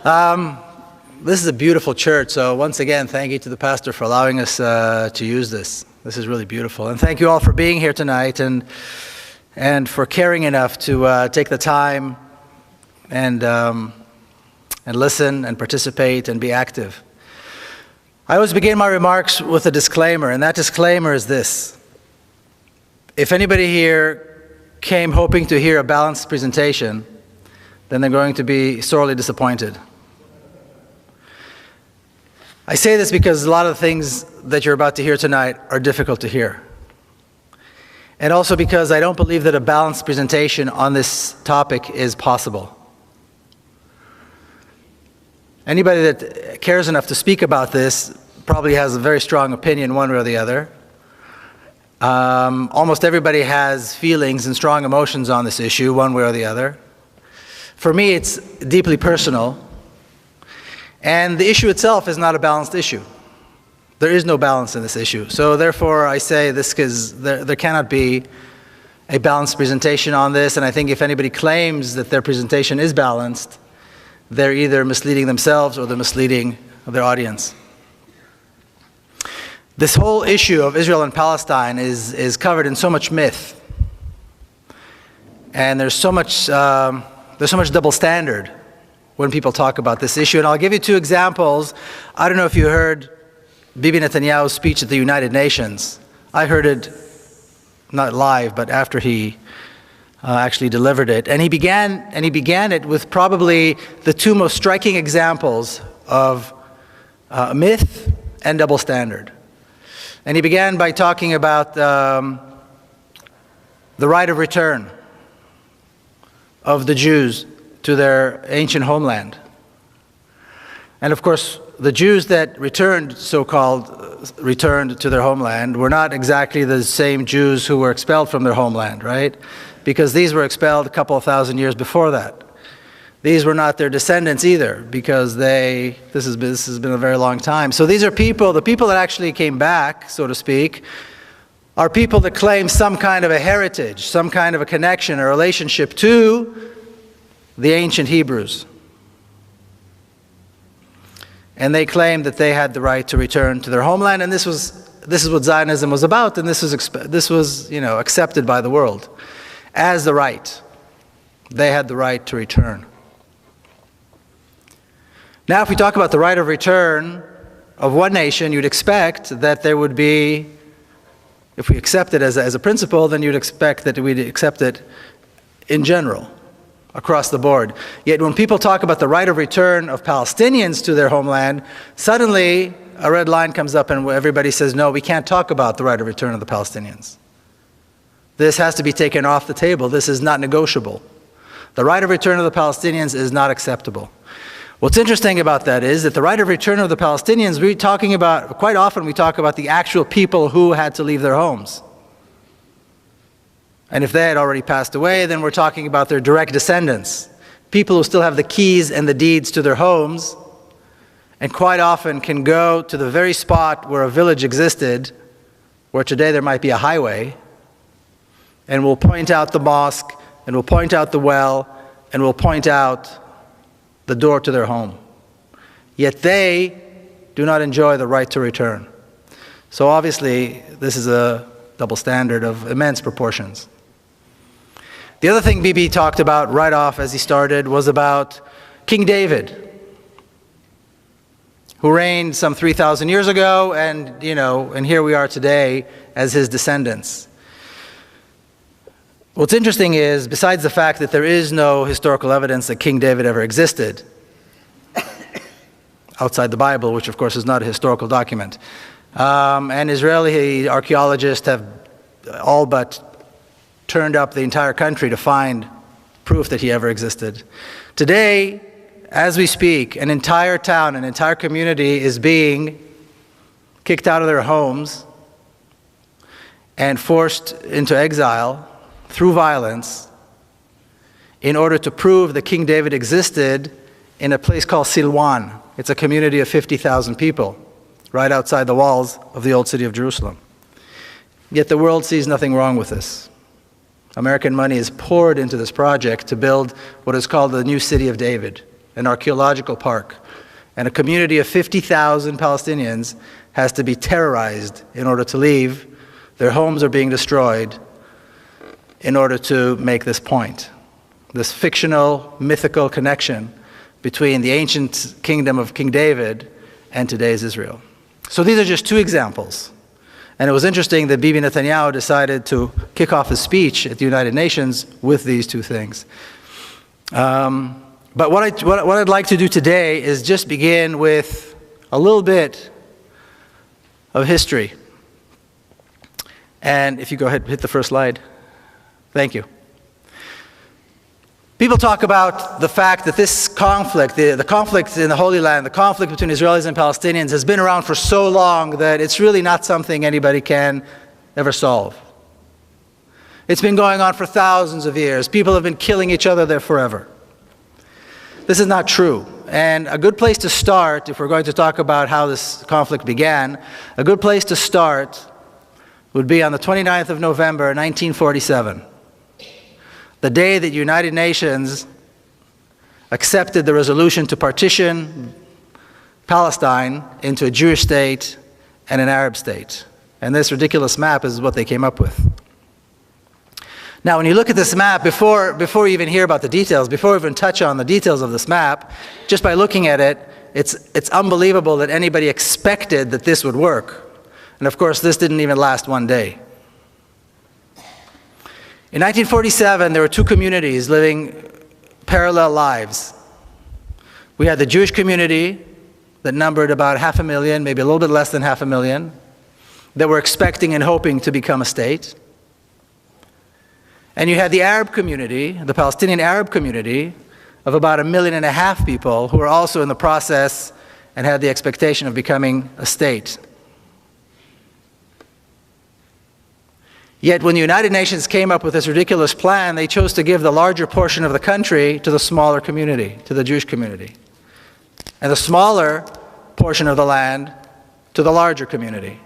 This is a beautiful church, so once again, thank you to the pastor for allowing us to use this. This is really beautiful. And thank you all for being here tonight and for caring enough to take the time and listen and participate and be active. I always begin my remarks with a disclaimer, and that disclaimer is this. If anybody here came hoping to hear a balanced presentation, then they're going to be sorely disappointed. I say this because a lot of the things that you're about to hear tonight are difficult to hear. And also because I don't believe that a balanced presentation on this topic is possible. Anybody that cares enough to speak about this probably has a very strong opinion one way or the other. Almost everybody has feelings and strong emotions on this issue one way or the other. For me, it's deeply personal. And the issue itself is not a balanced issue. There is no balance in this issue. So therefore, I say this because there cannot be a balanced presentation on this. And I think if anybody claims that their presentation is balanced, they're either misleading themselves or they're misleading their audience. This whole issue of Israel and Palestine is covered in so much myth. And there's so much double standard when people talk about this issue. And I'll give you two examples. I don't know if you heard Bibi Netanyahu's speech at the United Nations. I heard it not live, but after he actually delivered it. And he began it with probably the two most striking examples of myth and double standard. And he began by talking about the right of return of the Jews to their ancient homeland. And of course, the Jews that so-called returned to their homeland were not exactly the same Jews who were expelled from their homeland, right? Because these were expelled a couple of thousand years before that. These were not their descendants either, because this has been a very long time. So these are the people that actually came back, so to speak, are people that claim some kind of a heritage, some kind of a connection, a relationship to the ancient Hebrews. And they claimed that they had the right to return to their homeland, and this is what Zionism was about, and this was accepted by the world as the right. They had the right to return. Now, if we talk about the right of return of one nation, you'd expect that there would be, if we accept it as a principle, then you'd expect that we'd accept it in general, across the board. Yet when people talk about the right of return of Palestinians to their homeland, suddenly a red line comes up and everybody says, no, we can't talk about the right of return of the Palestinians. This has to be taken off the table. This is not negotiable. The right of return of the Palestinians is not acceptable. What's interesting about that is that the right of return of the Palestinians, quite often we talk about the actual people who had to leave their homes. And if they had already passed away, then we're talking about their direct descendants, people who still have the keys and the deeds to their homes, and quite often can go to the very spot where a village existed, where today there might be a highway, and will point out the mosque, and will point out the well, and will point out the door to their home. Yet they do not enjoy the right to return. So obviously, this is a double standard of immense proportions. The other thing Bibi talked about right off as he started was about King David, who reigned some 3,000 years ago, and here we are today as his descendants. What's interesting is, besides the fact that there is no historical evidence that King David ever existed, outside the Bible, which of course is not a historical document, and Israeli archaeologists have all but turned up the entire country to find proof that he ever existed. Today, as we speak, an entire town, an entire community is being kicked out of their homes and forced into exile through violence in order to prove that King David existed in a place called Silwan. It's a community of 50,000 people right outside the walls of the old city of Jerusalem. Yet the world sees nothing wrong with this. American money is poured into this project to build what is called the new city of David. an archaeological park, and a community of 50,000 Palestinians has to be terrorized in order to leave. Their homes are being destroyed in order to make this point. This fictional, mythical connection between the ancient kingdom of King David and today's Israel. So these are just two examples. And it was interesting that Bibi Netanyahu decided to kick off his speech at the United Nations with these two things. But what I'd like to do today is just begin with a little bit of history. And if you go ahead, hit the first slide. Thank you. People talk about the fact that this conflict, the conflict in the Holy Land, the conflict between Israelis and Palestinians has been around for so long that it's really not something anybody can ever solve. It's been going on for thousands of years. People have been killing each other there forever. This is not true. And a good place to start, if we're going to talk about how this conflict began, a good place to start would be on the 29th of November, 1947. The day that the United Nations accepted the resolution to partition Palestine into a Jewish state and an Arab state. And this ridiculous map is what they came up with. Now, when you look at this map, before you even hear about the details, before we even touch on the details of this map, just by looking at it, it's unbelievable that anybody expected that this would work. And of course, this didn't even last one day. In 1947, there were two communities living parallel lives. We had the Jewish community that numbered about 500,000, maybe a little bit less than 500,000, that were expecting and hoping to become a state. And you had the Arab community, the Palestinian Arab community, of about 1.5 million people who were also in the process and had the expectation of becoming a state. Yet when the United Nations came up with this ridiculous plan, they chose to give the larger portion of the country to the smaller community, to the Jewish community, and the smaller portion of the land to the larger community.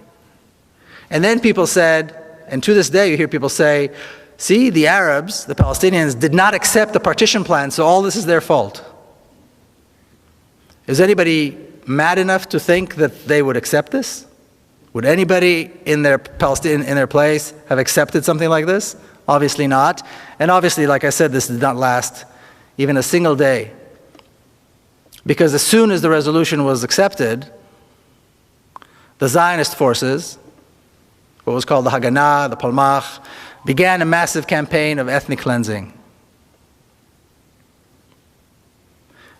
And then people said, and to this day you hear people say, see, the Arabs, the Palestinians, did not accept the partition plan, so all this is their fault. Is anybody mad enough to think that they would accept this? Would anybody in their place have accepted something like this? Obviously not. And obviously, like I said, this did not last even a single day. Because as soon as the resolution was accepted, the Zionist forces, what was called the Haganah, the Palmach, began a massive campaign of ethnic cleansing.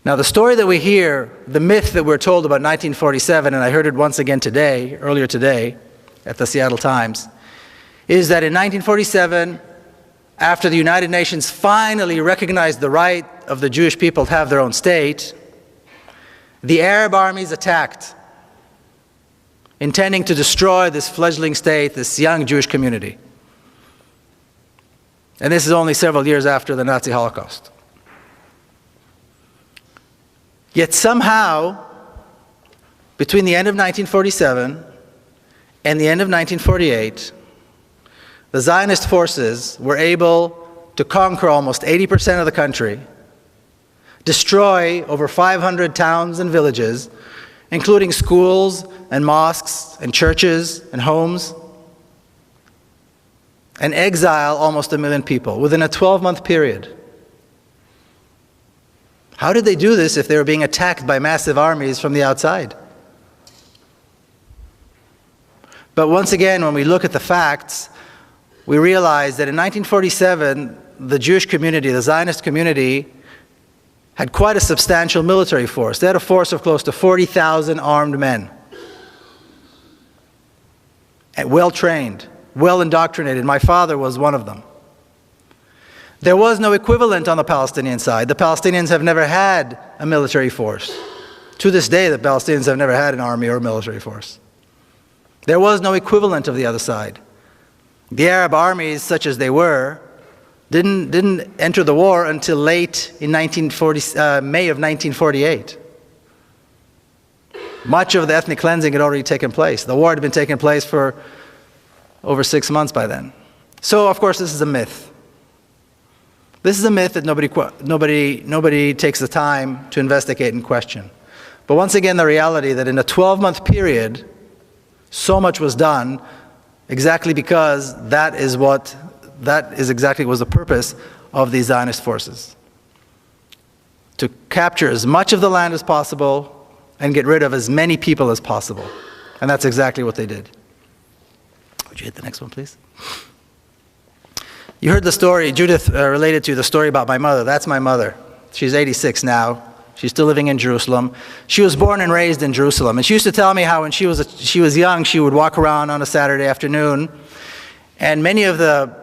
Now, the story that we hear, the myth that we're told about 1947, and I heard it once again today, earlier today, at the Seattle Times, is that in 1947, after the United Nations finally recognized the right of the Jewish people to have their own state, the Arab armies attacked, intending to destroy this fledgling state, this young Jewish community. And this is only several years after the Nazi Holocaust. Yet somehow, between the end of 1947 and the end of 1948, the Zionist forces were able to conquer almost 80% of the country, destroy over 500 towns and villages, including schools and mosques and churches and homes, and exile almost 1 million people within a 12-month period. How did they do this if they were being attacked by massive armies from the outside? But once again, when we look at the facts, we realize that in 1947, the Jewish community, the Zionist community, had quite a substantial military force. They had a force of close to 40,000 armed men, and well-trained, well-indoctrinated. My father was one of them. There was no equivalent on the Palestinian side. The Palestinians have never had a military force. To this day, the Palestinians have never had an army or a military force. There was no equivalent of the other side. The Arab armies, such as they were, didn't enter the war until late in May of 1948. Much of the ethnic cleansing had already taken place. The war had been taking place for over 6 months by then. So, of course, this is a myth. This is a myth that nobody takes the time to investigate and question. But once again, the reality that in a 12-month period, so much was done exactly because that is exactly was the purpose of these Zionist forces. To capture as much of the land as possible and get rid of as many people as possible. And that's exactly what they did. Would you hit the next one, please? You heard the story, Judith related to the story about my mother. That's my mother. She's 86 now. She's still living in Jerusalem. She was born and raised in Jerusalem. And she used to tell me how when she was young, she would walk around on a Saturday afternoon, and many of the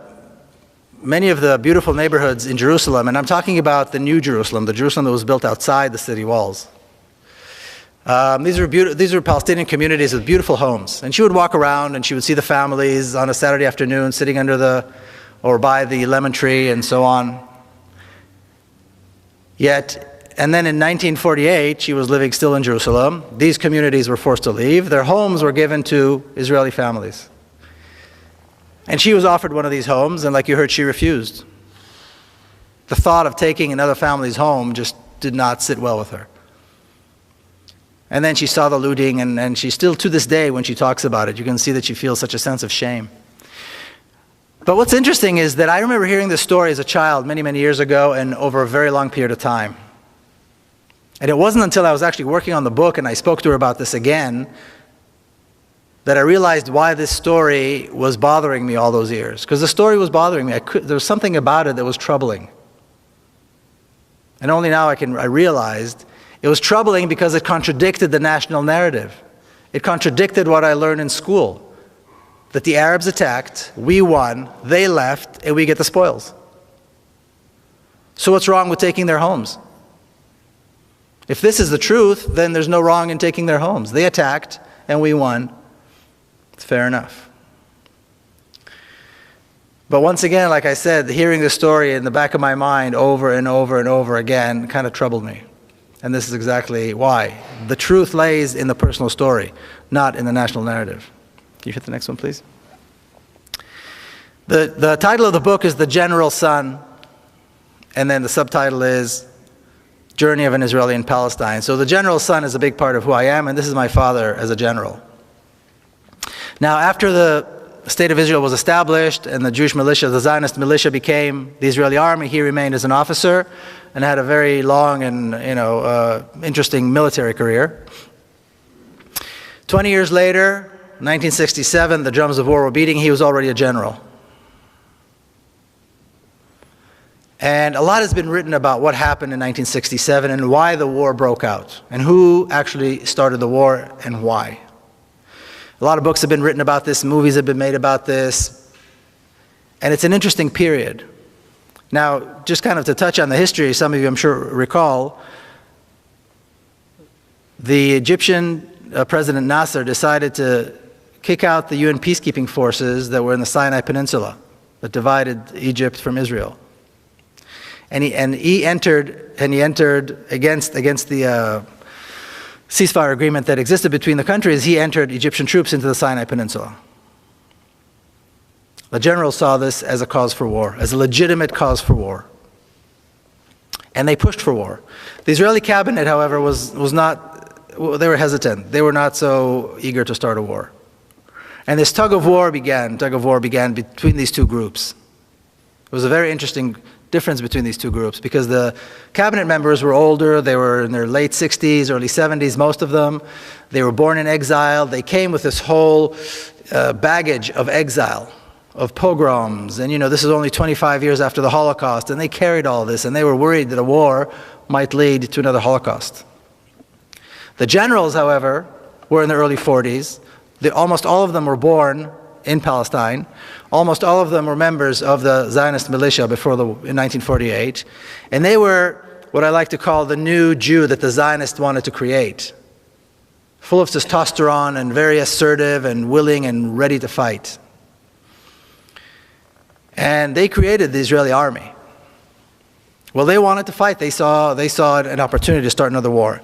beautiful neighborhoods in Jerusalem, and I'm talking about the New Jerusalem, the Jerusalem that was built outside the city walls. These were Palestinian communities with beautiful homes. And she would walk around and she would see the families on a Saturday afternoon sitting under or by the lemon tree and so on. And then in 1948, she was living still in Jerusalem. These communities were forced to leave. Their homes were given to Israeli families. And she was offered one of these homes, and like you heard, she refused. The thought of taking another family's home just did not sit well with her. And then she saw the looting, and she still, to this day, when she talks about it, you can see that she feels such a sense of shame. But what's interesting is that I remember hearing this story as a child many, many years ago and over a very long period of time. And it wasn't until I was actually working on the book and I spoke to her about this again that I realized why this story was bothering me all those years. Because the story was bothering me. There was something about it that was troubling. And only now I realized it was troubling because it contradicted the national narrative. It contradicted what I learned in school. That the Arabs attacked, we won, they left, and we get the spoils. So what's wrong with taking their homes? If this is the truth, then there's no wrong in taking their homes. They attacked, and we won. It's fair enough. But once again, like I said, hearing the story in the back of my mind over and over and over again kind of troubled me. And this is exactly why. The truth lays in the personal story, not in the national narrative. Can you hit the next one, please? The title of the book is The General Son, and then the subtitle is Journey of an Israeli in Palestine. So the general son is a big part of who I am, and this is my father as a general. Now, after the state of Israel was established and the Jewish militia, the Zionist militia became the Israeli army, he remained as an officer and had a very long and interesting military career. 20 years later, 1967, the drums of war were beating. He was already a general. And a lot has been written about what happened in 1967 and why the war broke out and who actually started the war and why. A lot of books have been written about this, movies have been made about this, and it's an interesting period. Now, just kind of to touch on the history, some of you I'm sure recall, the Egyptian President Nasser decided to kick out the UN peacekeeping forces that were in the Sinai Peninsula that divided Egypt from Israel. And he entered against the ceasefire agreement that existed between the countries. He entered Egyptian troops into the Sinai Peninsula. The generals saw this as a cause for war, as a legitimate cause for war. And they pushed for war. The Israeli cabinet, however, was not, they were hesitant. They were not so eager to start a war. And this tug of war began between these two groups. It was a very interesting difference between these two groups because the cabinet members were older. They were in their late 60s, early 70s, most of them. They were born in exile. They came with this whole baggage of exile, of pogroms. And this is only 25 years after the Holocaust, and they carried all this, and they were worried that a war might lead to another Holocaust. The generals, however, were in their early 40s. Almost all of them were born in Palestine. Almost all of them were members of the Zionist militia in 1948. And they were what I like to call the new Jew that the Zionists wanted to create. Full of testosterone and very assertive and willing and ready to fight. And they created the Israeli army. Well, they wanted to fight. They saw an opportunity to start another war.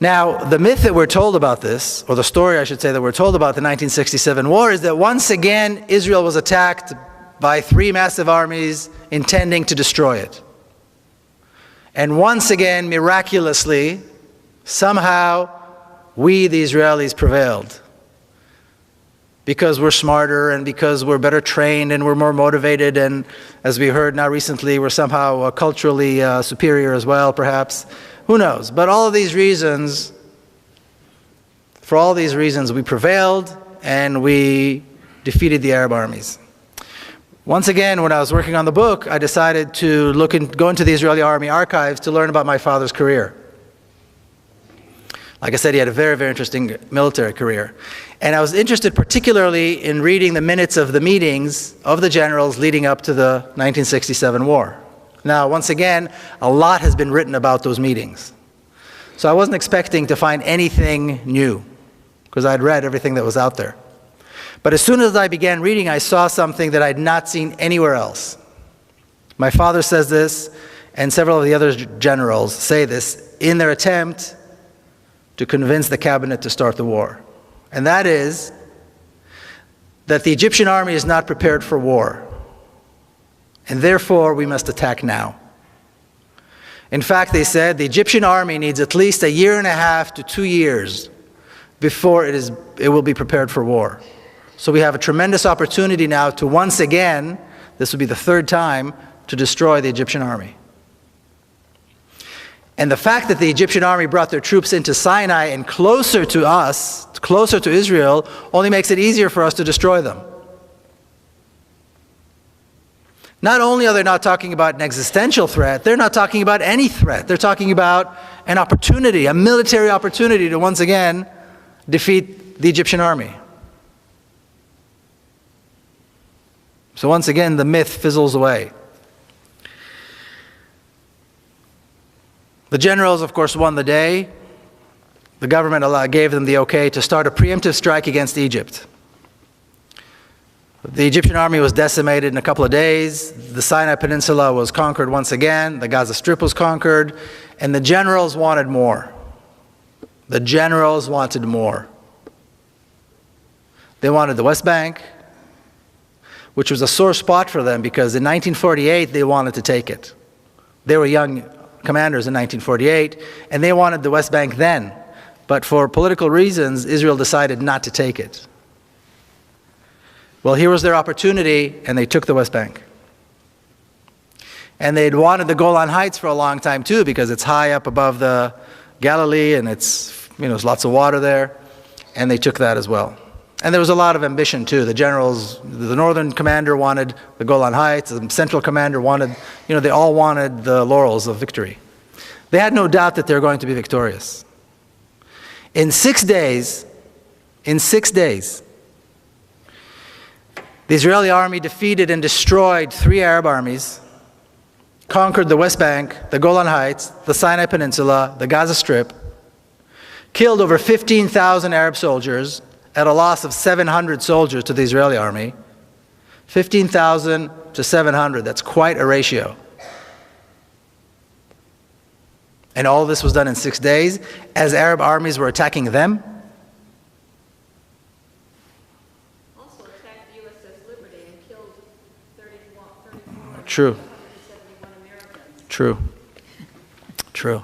Now, the myth that we're told about this, or the story I should say that we're told about the 1967 war, is that once again Israel was attacked by three massive armies intending to destroy it. And once again, miraculously, somehow, we, the Israelis, prevailed. Because we're smarter and because we're better trained and we're more motivated, and as we heard now recently, we're somehow culturally superior as well, perhaps. Who knows? But all of these reasons, for all these reasons, we prevailed and we defeated the Arab armies. Once again, when I was working on the book, I decided to go into the Israeli army archives to learn about my father's career. Like I said, he had a very, very interesting military career. And I was interested particularly in reading the minutes of the meetings of the generals leading up to the 1967 war. Now, once again, a lot has been written about those meetings. So I wasn't expecting to find anything new, because I'd read everything that was out there. But as soon as I began reading, I saw something that I'd not seen anywhere else. My father says this, and several of the other generals say this, in their attempt to convince the cabinet to start the war. And that is that the Egyptian army is not prepared for war, and therefore we must attack now. In fact, they said the Egyptian army needs at least 1.5 to 2 years before it will be prepared for war. So we have a tremendous opportunity now to once again, this will be the third time, to destroy the Egyptian army. And the fact that the Egyptian army brought their troops into Sinai and closer to us, closer to Israel, only makes it easier for us to destroy them. Not only are they not talking about an existential threat, they're not talking about any threat. They're talking about an opportunity, a military opportunity to once again defeat the Egyptian army. So once again, the myth fizzles away. The generals, of course, won the day. The government gave them the okay to start a preemptive strike against Egypt. The Egyptian army was decimated in a couple of days. The Sinai Peninsula was conquered once again. The Gaza Strip was conquered. And the generals wanted more. The generals wanted more. They wanted the West Bank, which was a sore spot for them because in 1948 they wanted to take it. They were young commanders in 1948, and they wanted the West Bank then. But for political reasons, Israel decided not to take it. Well, here was their opportunity, and they took the West Bank. And they'd wanted the Golan Heights for a long time too, because it's high up above the Galilee, and there's lots of water there, and they took that as well. And there was a lot of ambition too. The generals, the northern commander wanted the Golan Heights, the central commander wanted, they all wanted the laurels of victory. They had no doubt that they were going to be victorious. In 6 days, the Israeli army defeated and destroyed 3 Arab armies, conquered the West Bank, the Golan Heights, the Sinai Peninsula, the Gaza Strip, killed over 15,000 Arab soldiers, at a loss of 700 soldiers to the Israeli army. 15,000 to 700, that's quite a ratio. And all this was done in 6 days as Arab armies were attacking them. Also attacked the USS Liberty and killed 34 True. 171 Americans. True.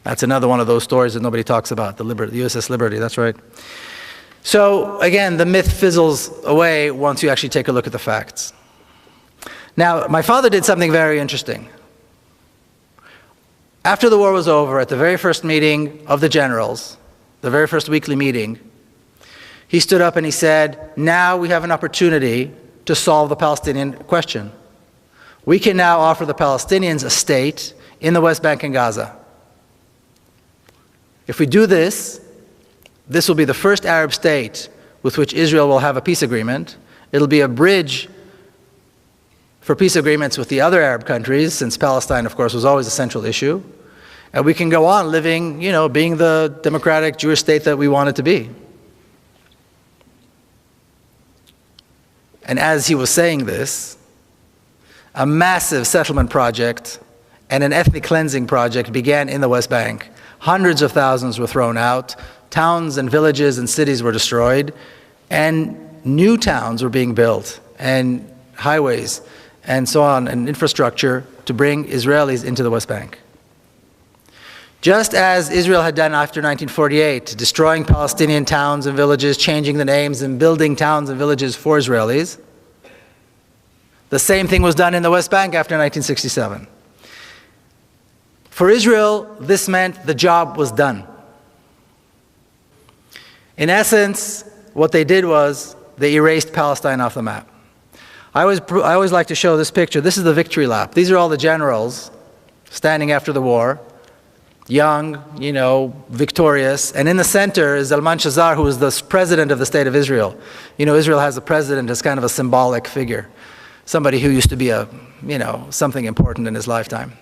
That's another one of those stories that nobody talks about, the USS Liberty, that's right. So again, the myth fizzles away once you actually take a look at the facts. Now, my father did something very interesting. After the war was over, at the very first meeting of the generals, the very first weekly meeting, he stood up and he said, now we have an opportunity to solve the Palestinian question. We can now offer the Palestinians a state in the West Bank and Gaza. If we do this, this will be the first Arab state with which Israel will have a peace agreement. It'll be a bridge for peace agreements with the other Arab countries, since Palestine, of course, was always a central issue. And we can go on living, being the democratic Jewish state that we want it to be. And as he was saying this, a massive settlement project and an ethnic cleansing project began in the West Bank. Hundreds of thousands were thrown out. Towns and villages and cities were destroyed, and new towns were being built, and highways, and so on, and infrastructure to bring Israelis into the West Bank. Just as Israel had done after 1948, destroying Palestinian towns and villages, changing the names and building towns and villages for Israelis, the same thing was done in the West Bank after 1967. For Israel, this meant the job was done. In essence, what they did was they erased Palestine off the map. I always like to show this picture. This is the victory lap. These are all the generals standing after the war, young, victorious. And in the center is Zalman Shazar, who is the president of the state of Israel. Israel has a president as kind of a symbolic figure, somebody who used to be something important in his lifetime.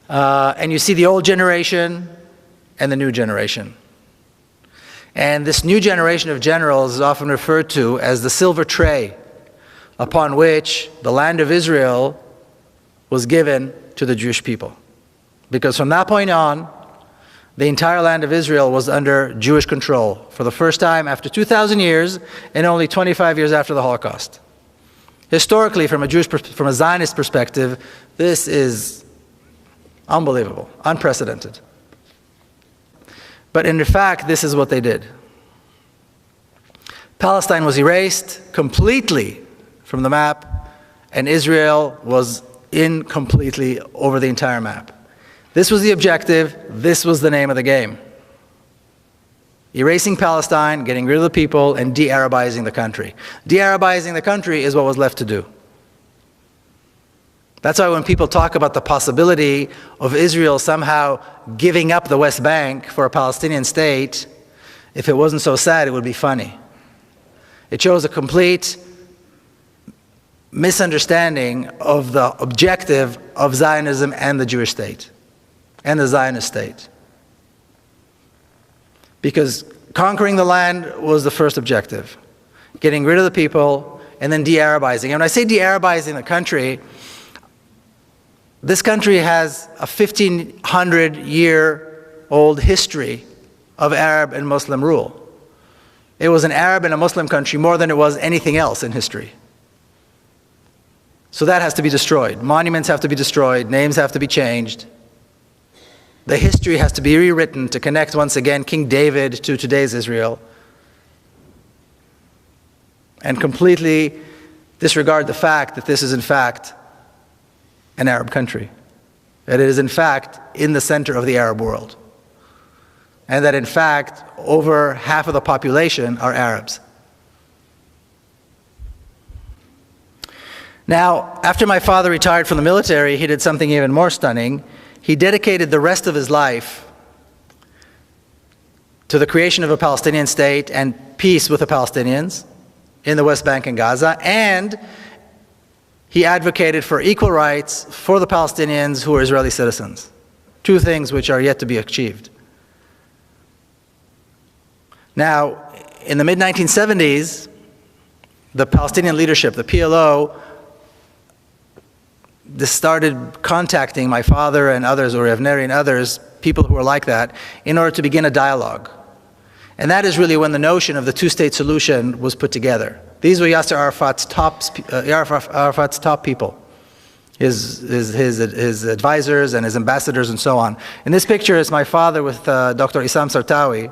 And you see the old generation and the new generation. And this new generation of generals is often referred to as the silver tray upon which the land of Israel was given to the Jewish people. Because from that point on, the entire land of Israel was under Jewish control for the first time after 2,000 years and only 25 years after the Holocaust. Historically, from a Zionist perspective, this is unbelievable, unprecedented. But in fact, this is what they did. Palestine was erased completely from the map, and Israel was in completely over the entire map. This was the objective, this was the name of the game. Erasing Palestine, getting rid of the people, and de-Arabizing the country. De-Arabizing the country is what was left to do. That's why when people talk about the possibility of Israel somehow giving up the West Bank for a Palestinian state, if it wasn't so sad, it would be funny. It shows a complete misunderstanding of the objective of Zionism and the Jewish state, and the Zionist state. Because conquering the land was the first objective, getting rid of the people, and then de-Arabizing. And when I say de-Arabizing the country, this country has a 1,500-year-old history of Arab and Muslim rule. It was an Arab and a Muslim country more than it was anything else in history. So that has to be destroyed. Monuments have to be destroyed. Names have to be changed. The history has to be rewritten to connect once again King David to today's Israel. And completely disregard the fact that this is in fact an Arab country. That it is in fact in the center of the Arab world. And that in fact over half of the population are Arabs. Now, after my father retired from the military, he did something even more stunning. He dedicated the rest of his life to the creation of a Palestinian state and peace with the Palestinians in the West Bank and Gaza, and he advocated for equal rights for the Palestinians who are Israeli citizens. Two things which are yet to be achieved. Now, in the mid-1970s, the Palestinian leadership, the PLO, started contacting my father and others, or Evneri and others, people who were like that, in order to begin a dialogue. And that is really when the notion of the two-state solution was put together. These were Yasser Arafat's top people, his advisors and his ambassadors and so on. In this picture is my father with Dr. Issam Sartawi,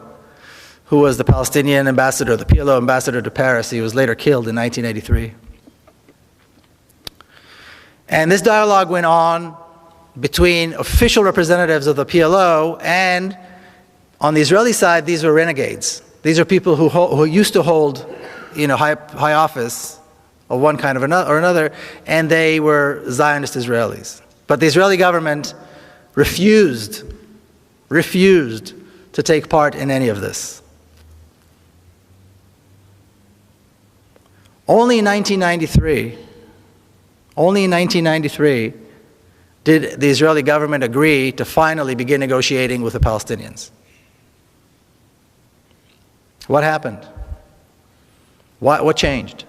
who was the Palestinian ambassador, the PLO ambassador to Paris. He was later killed in 1983. And this dialogue went on between official representatives of the PLO, and on the Israeli side, these were renegades. These are people who used to hold, high office of one kind or another, and they were Zionist Israelis. But the Israeli government refused to take part in any of this. Only in 1993, did the Israeli government agree to finally begin negotiating with the Palestinians. What happened? What changed?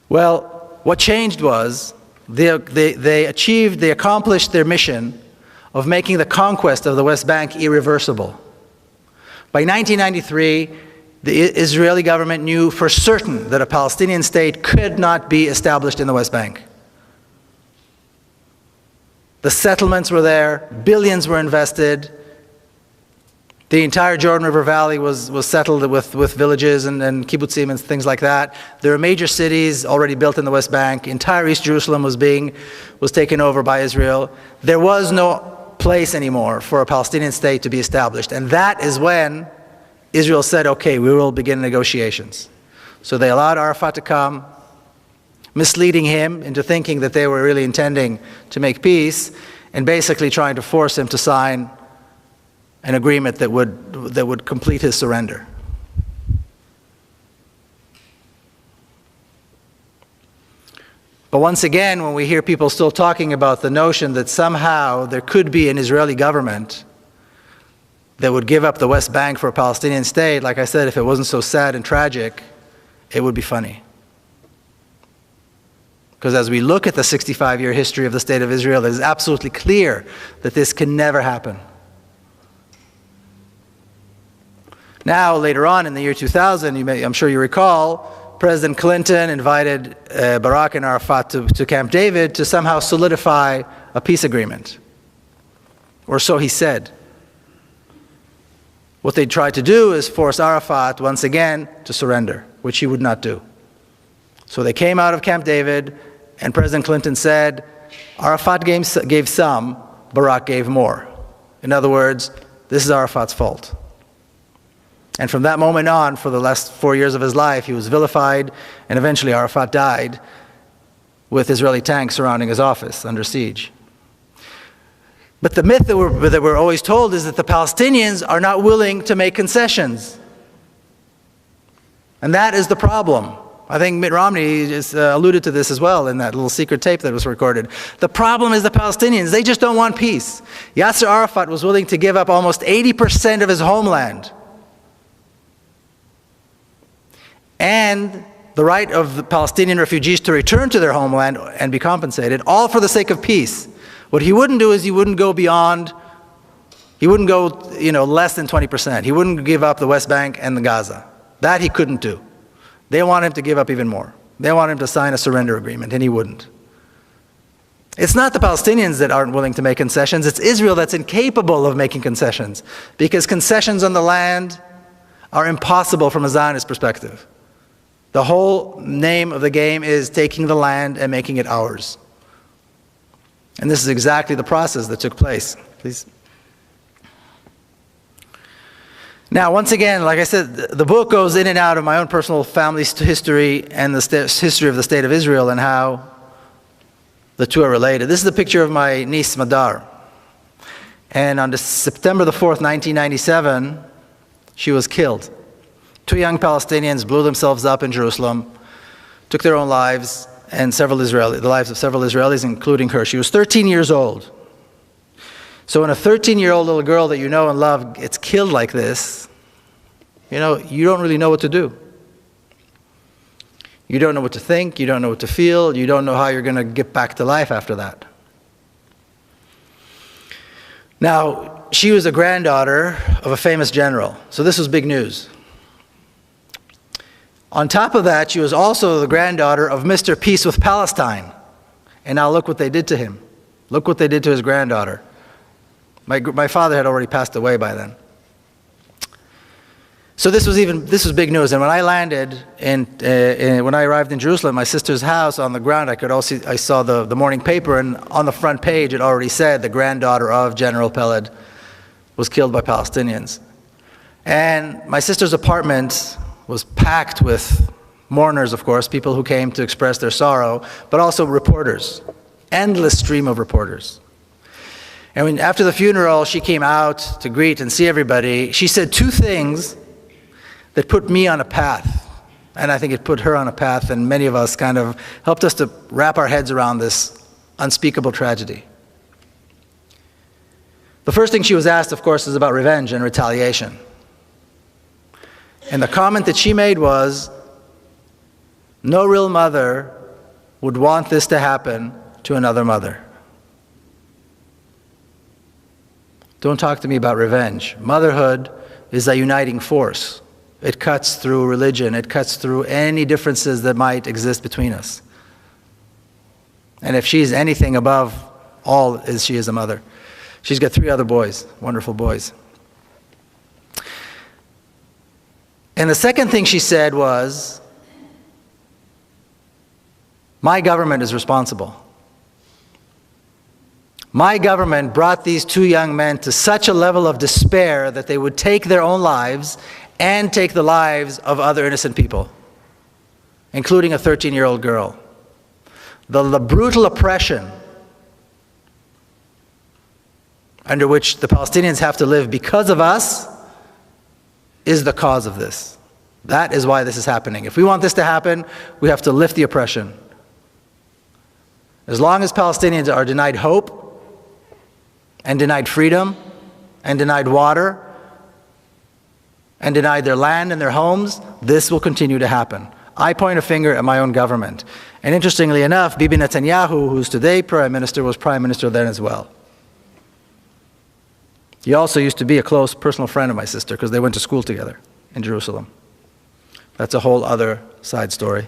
Well, what changed was they accomplished their mission of making the conquest of the West Bank irreversible. By 1993, the Israeli government knew for certain that a Palestinian state could not be established in the West Bank. The settlements were there, billions were invested. The entire Jordan River Valley was settled with villages and kibbutzim and things like that. There were major cities already built in the West Bank. Entire East Jerusalem was taken over by Israel. There was no place anymore for a Palestinian state to be established. And that is when Israel said, okay, we will begin negotiations. So they allowed Arafat to come, misleading him into thinking that they were really intending to make peace, and basically trying to force him to sign an agreement that would complete his surrender. But once again, when we hear people still talking about the notion that somehow there could be an Israeli government that would give up the West Bank for a Palestinian state, like I said, if it wasn't so sad and tragic, it would be funny. Because as we look at the 65-year history of the State of Israel, it is absolutely clear that this can never happen. Now, later on in the year 2000, I'm sure you recall, President Clinton invited Barak and Arafat to Camp David to somehow solidify a peace agreement. Or so he said. What they tried to do is force Arafat once again to surrender, which he would not do. So they came out of Camp David, and President Clinton said, Arafat gave some, Barak gave more. In other words, this is Arafat's fault. And from that moment on, for the last 4 years of his life, he was vilified, and eventually Arafat died with Israeli tanks surrounding his office under siege. But the myth that we're always told is that the Palestinians are not willing to make concessions. And that is the problem. I think Mitt Romney just alluded to this as well in that little secret tape that was recorded. The problem is the Palestinians. They just don't want peace. Yasser Arafat was willing to give up almost 80% of his homeland and the right of the Palestinian refugees to return to their homeland and be compensated, all for the sake of peace. What he wouldn't do is he wouldn't go less than 20%. He wouldn't give up the West Bank and the Gaza. That he couldn't do. They want him to give up even more. They want him to sign a surrender agreement, and he wouldn't. It's not the Palestinians that aren't willing to make concessions. It's Israel that's incapable of making concessions, because concessions on the land are impossible from a Zionist perspective. The whole name of the game is taking the land and making it ours. And this is exactly the process that took place. Please. Now, once again, like I said, the book goes in and out of my own personal family's history and the history of the State of Israel and how the two are related. This is a picture of my niece, Madar. And on September the 4th, 1997, she was killed. 2 young Palestinians blew themselves up in Jerusalem, took their own lives, and the lives of several Israelis, including her. She was 13 years old. So when a 13-year-old little girl that you know and love gets killed like this, you don't really know what to do. You don't know what to think, you don't know what to feel, you don't know how you're going to get back to life after that. Now, she was a granddaughter of a famous general, so this was big news. On top of that, she was also the granddaughter of Mr. Peace with Palestine. And now look what they did to him. Look what they did to his granddaughter. My father had already passed away by then. So this was big news. And when I landed, when I arrived in Jerusalem, my sister's house, on the ground, I saw the morning paper, and on the front page it already said the granddaughter of General Peled was killed by Palestinians. And my sister's apartment was packed with mourners, of course, people who came to express their sorrow, but also reporters, endless stream of reporters. And after the funeral, she came out to greet and see everybody. She said two things that put me on a path, and I think it put her on a path, and many of us kind of helped us to wrap our heads around this unspeakable tragedy. The first thing she was asked, of course, is about revenge and retaliation. And the comment that she made was, no real mother would want this to happen to another mother. Don't talk to me about revenge. Motherhood is a uniting force. It cuts through religion. It cuts through any differences that might exist between us. And if she's anything above all as she is a mother. She's got 3 other boys, wonderful boys. And the second thing she said was, my government is responsible. My government brought these 2 young men to such a level of despair that they would take their own lives and take the lives of other innocent people, including a 13-year-old girl. The brutal oppression under which the Palestinians have to live because of us is the cause of this. That is why this is happening. If we want this to happen, we have to lift the oppression. As long as Palestinians are denied hope, and denied freedom, and denied water, and denied their land and their homes, this will continue to happen. I point a finger at my own government. And interestingly enough, Bibi Netanyahu, who's today Prime Minister, was Prime Minister then as well. He also used to be a close personal friend of my sister because they went to school together in Jerusalem. That's a whole other side story.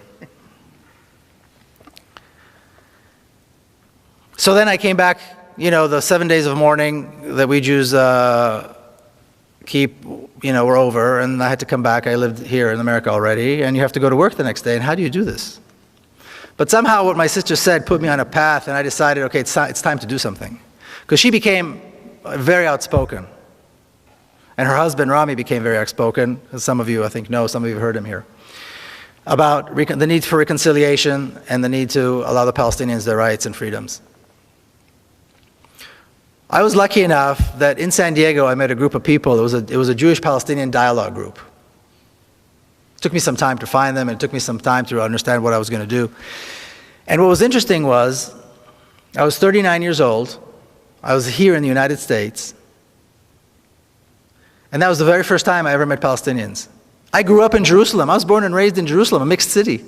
So then I came back, you know, the 7 days of mourning that we Jews keep, you know, were over, and I had to come back. I lived here in America already, and you have to go to work the next day, and how do you do this? But somehow what my sister said put me on a path, and I decided, okay, it's time to do something. Because she became very outspoken. And her husband, Rami, became very outspoken, as some of you, I think, know, some of you have heard him here, about the need for reconciliation and the need to allow the Palestinians their rights and freedoms. I was lucky enough that in San Diego I met a group of people. It was a Jewish-Palestinian dialogue group. It took me some time to find them, and it took me some time to understand what I was going to do. And what was interesting was, I was 39 years old. I was here in the United States. And that was the very first time I ever met Palestinians. I grew up in Jerusalem. I was born and raised in Jerusalem, a mixed city.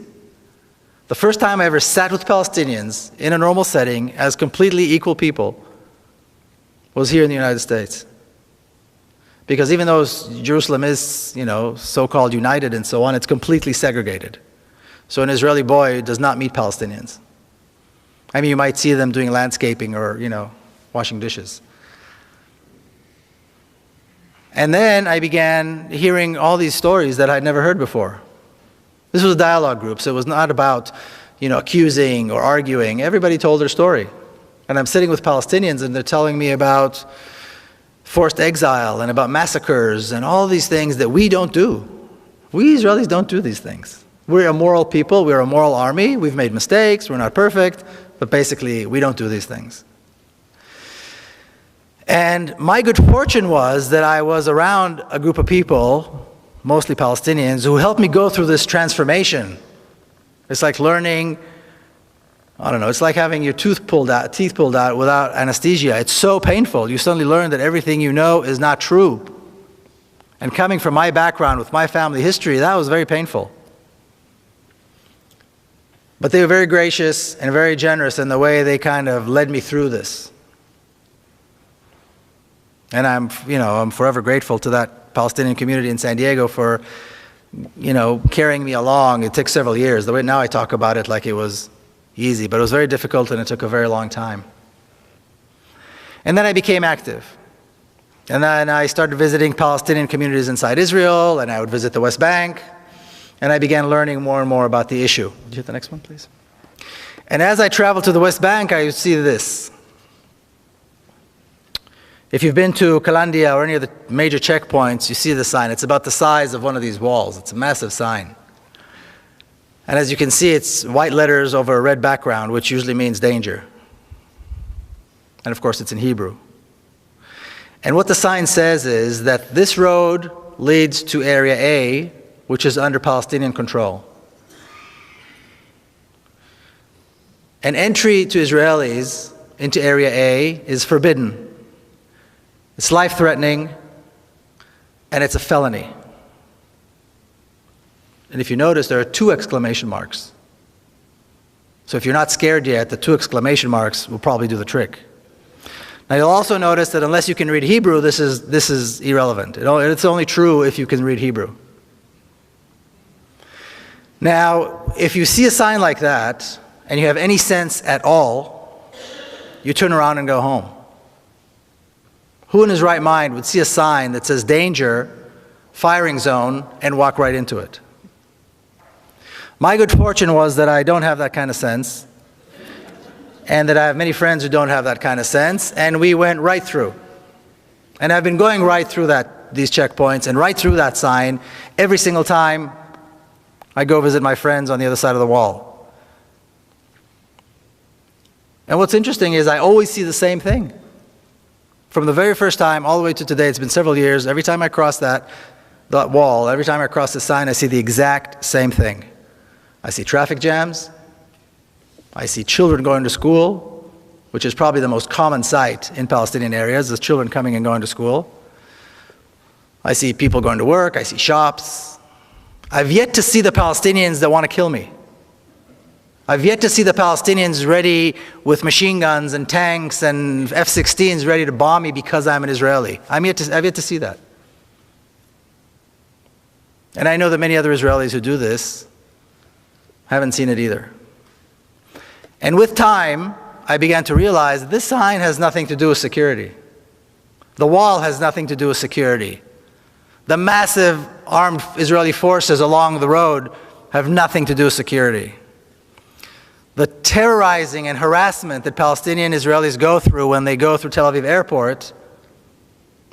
The first time I ever sat with Palestinians in a normal setting as completely equal people was here in the United States. Because even though Jerusalem is, you know, so-called united and so on, it's completely segregated. So an Israeli boy does not meet Palestinians. I mean, you might see them doing landscaping or, you know, washing dishes. And then I began hearing all these stories that I'd never heard before. This was a dialogue group, so it was not about, you know, accusing or arguing. Everybody told their story. And I'm sitting with Palestinians, and they're telling me about forced exile and about massacres and all these things that we don't do. We Israelis don't do these things. We're a moral people. We're a moral army. We've made mistakes. We're not perfect. But basically, we don't do these things. And my good fortune was that I was around a group of people, mostly Palestinians, who helped me go through this transformation. It's like learning, I don't know, it's like having your teeth pulled out without anesthesia. It's so painful. You suddenly learn that everything you know is not true. And coming from my background with my family history, that was very painful. But they were very gracious and very generous in the way they kind of led me through this. And I'm forever grateful to that Palestinian community in San Diego for, you know, carrying me along. It took several years. The way now I talk about it like it was easy, but it was very difficult and it took a very long time. And then I became active. And then I started visiting Palestinian communities inside Israel, and I would visit the West Bank, and I began learning more and more about the issue. Would you hit the next one, please? And as I traveled to the West Bank, I would see this. If you've been to Kalandia or any of the major checkpoints, you see the sign. It's about the size of one of these walls. It's a massive sign. And as you can see, it's white letters over a red background, which usually means danger. And of course, it's in Hebrew. And what the sign says is that this road leads to Area A, which is under Palestinian control. And entry to Israelis into Area A is forbidden. It's life-threatening, and it's a felony. And if you notice, there are 2 exclamation marks. So if you're not scared yet, the 2 exclamation marks will probably do the trick. Now you'll also notice that unless you can read Hebrew, this is irrelevant. It's only true if you can read Hebrew. Now, if you see a sign like that, and you have any sense at all, you turn around and go home. Who in his right mind would see a sign that says danger, firing zone, and walk right into it? My good fortune was that I don't have that kind of sense, and that I have many friends who don't have that kind of sense, and we went right through. And I've been going right through these checkpoints and right through that sign every single time I go visit my friends on the other side of the wall. And what's interesting is I always see the same thing. From the very first time all the way to today, it's been several years, every time I cross that wall, every time I cross the sign, I see the exact same thing. I see traffic jams. I see children going to school, which is probably the most common sight in Palestinian areas, is children coming and going to school. I see people going to work. I see shops. I've yet to see the Palestinians that want to kill me. I've yet to see the Palestinians ready with machine guns and tanks and F-16s ready to bomb me because I'm an Israeli. I've yet to see that. And I know that many other Israelis who do this haven't seen it either. And with time, I began to realize that this sign has nothing to do with security. The wall has nothing to do with security. The massive armed Israeli forces along the road have nothing to do with security. The terrorizing and harassment that Palestinian Israelis go through when they go through Tel Aviv airport,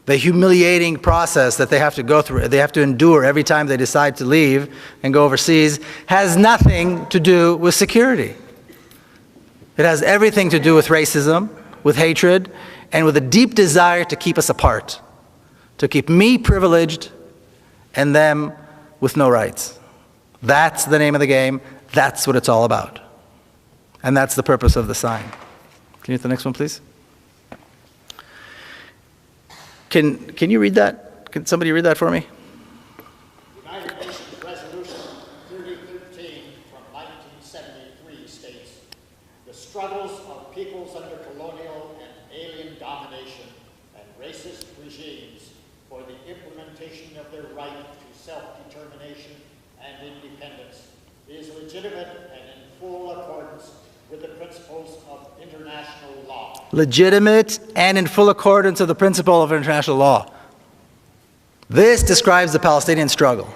the humiliating process that they have to go through, they have to endure every time they decide to leave and go overseas, has nothing to do with security. It has everything to do with racism, with hatred, and with a deep desire to keep us apart, to keep me privileged and them with no rights. That's the name of the game. That's what it's all about. And that's the purpose of the sign. Can you hit the next one, please? Can you read that? Can somebody read that for me? United Nations Resolution 3013 from 1973 states, the struggles of peoples under colonial and alien domination and racist regimes for the implementation of their right to self-determination and independence is legitimate and in full accordance with the principles of international law. Legitimate and in full accordance with the principle of international law. This describes the Palestinian struggle.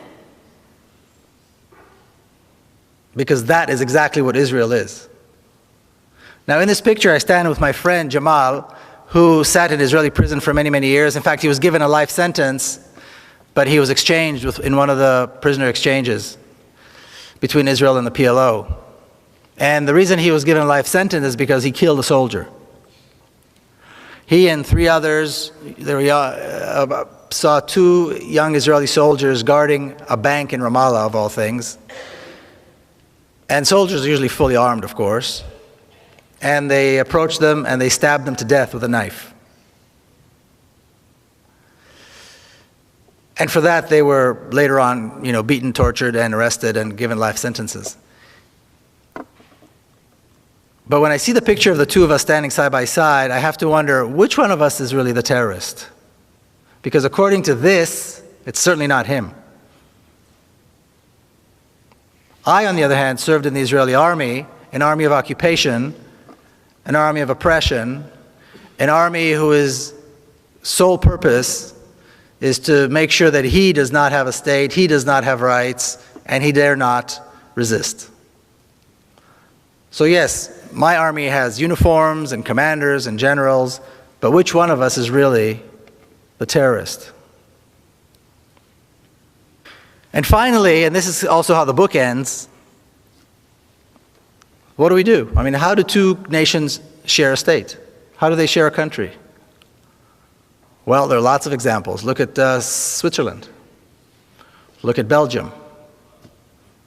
Because that is exactly what Israel is. Now in this picture I stand with my friend Jamal, who sat in Israeli prison for many, many years. In fact, he was given a life sentence, but he was exchanged in one of the prisoner exchanges between Israel and the PLO. And the reason he was given a life sentence is because he killed a soldier. He and three others saw two young Israeli soldiers guarding a bank in Ramallah, of all things. And soldiers are usually fully armed, of course. And they approached them and they stabbed them to death with a knife. And for that they were later on, beaten, tortured, and arrested and given life sentences. But when I see the picture of the two of us standing side by side, I have to wonder, which one of us is really the terrorist? Because according to this, it's certainly not him. I, on the other hand, served in the Israeli army, an army of occupation, an army of oppression, an army whose sole purpose is to make sure that he does not have a state, he does not have rights, and he dare not resist. So yes, my army has uniforms and commanders and generals, but which one of us is really the terrorist? And finally, and this is also how the book ends, what do we do? I mean, how do two nations share a state? How do they share a country? Well, there are lots of examples. Look at Switzerland. Look at Belgium.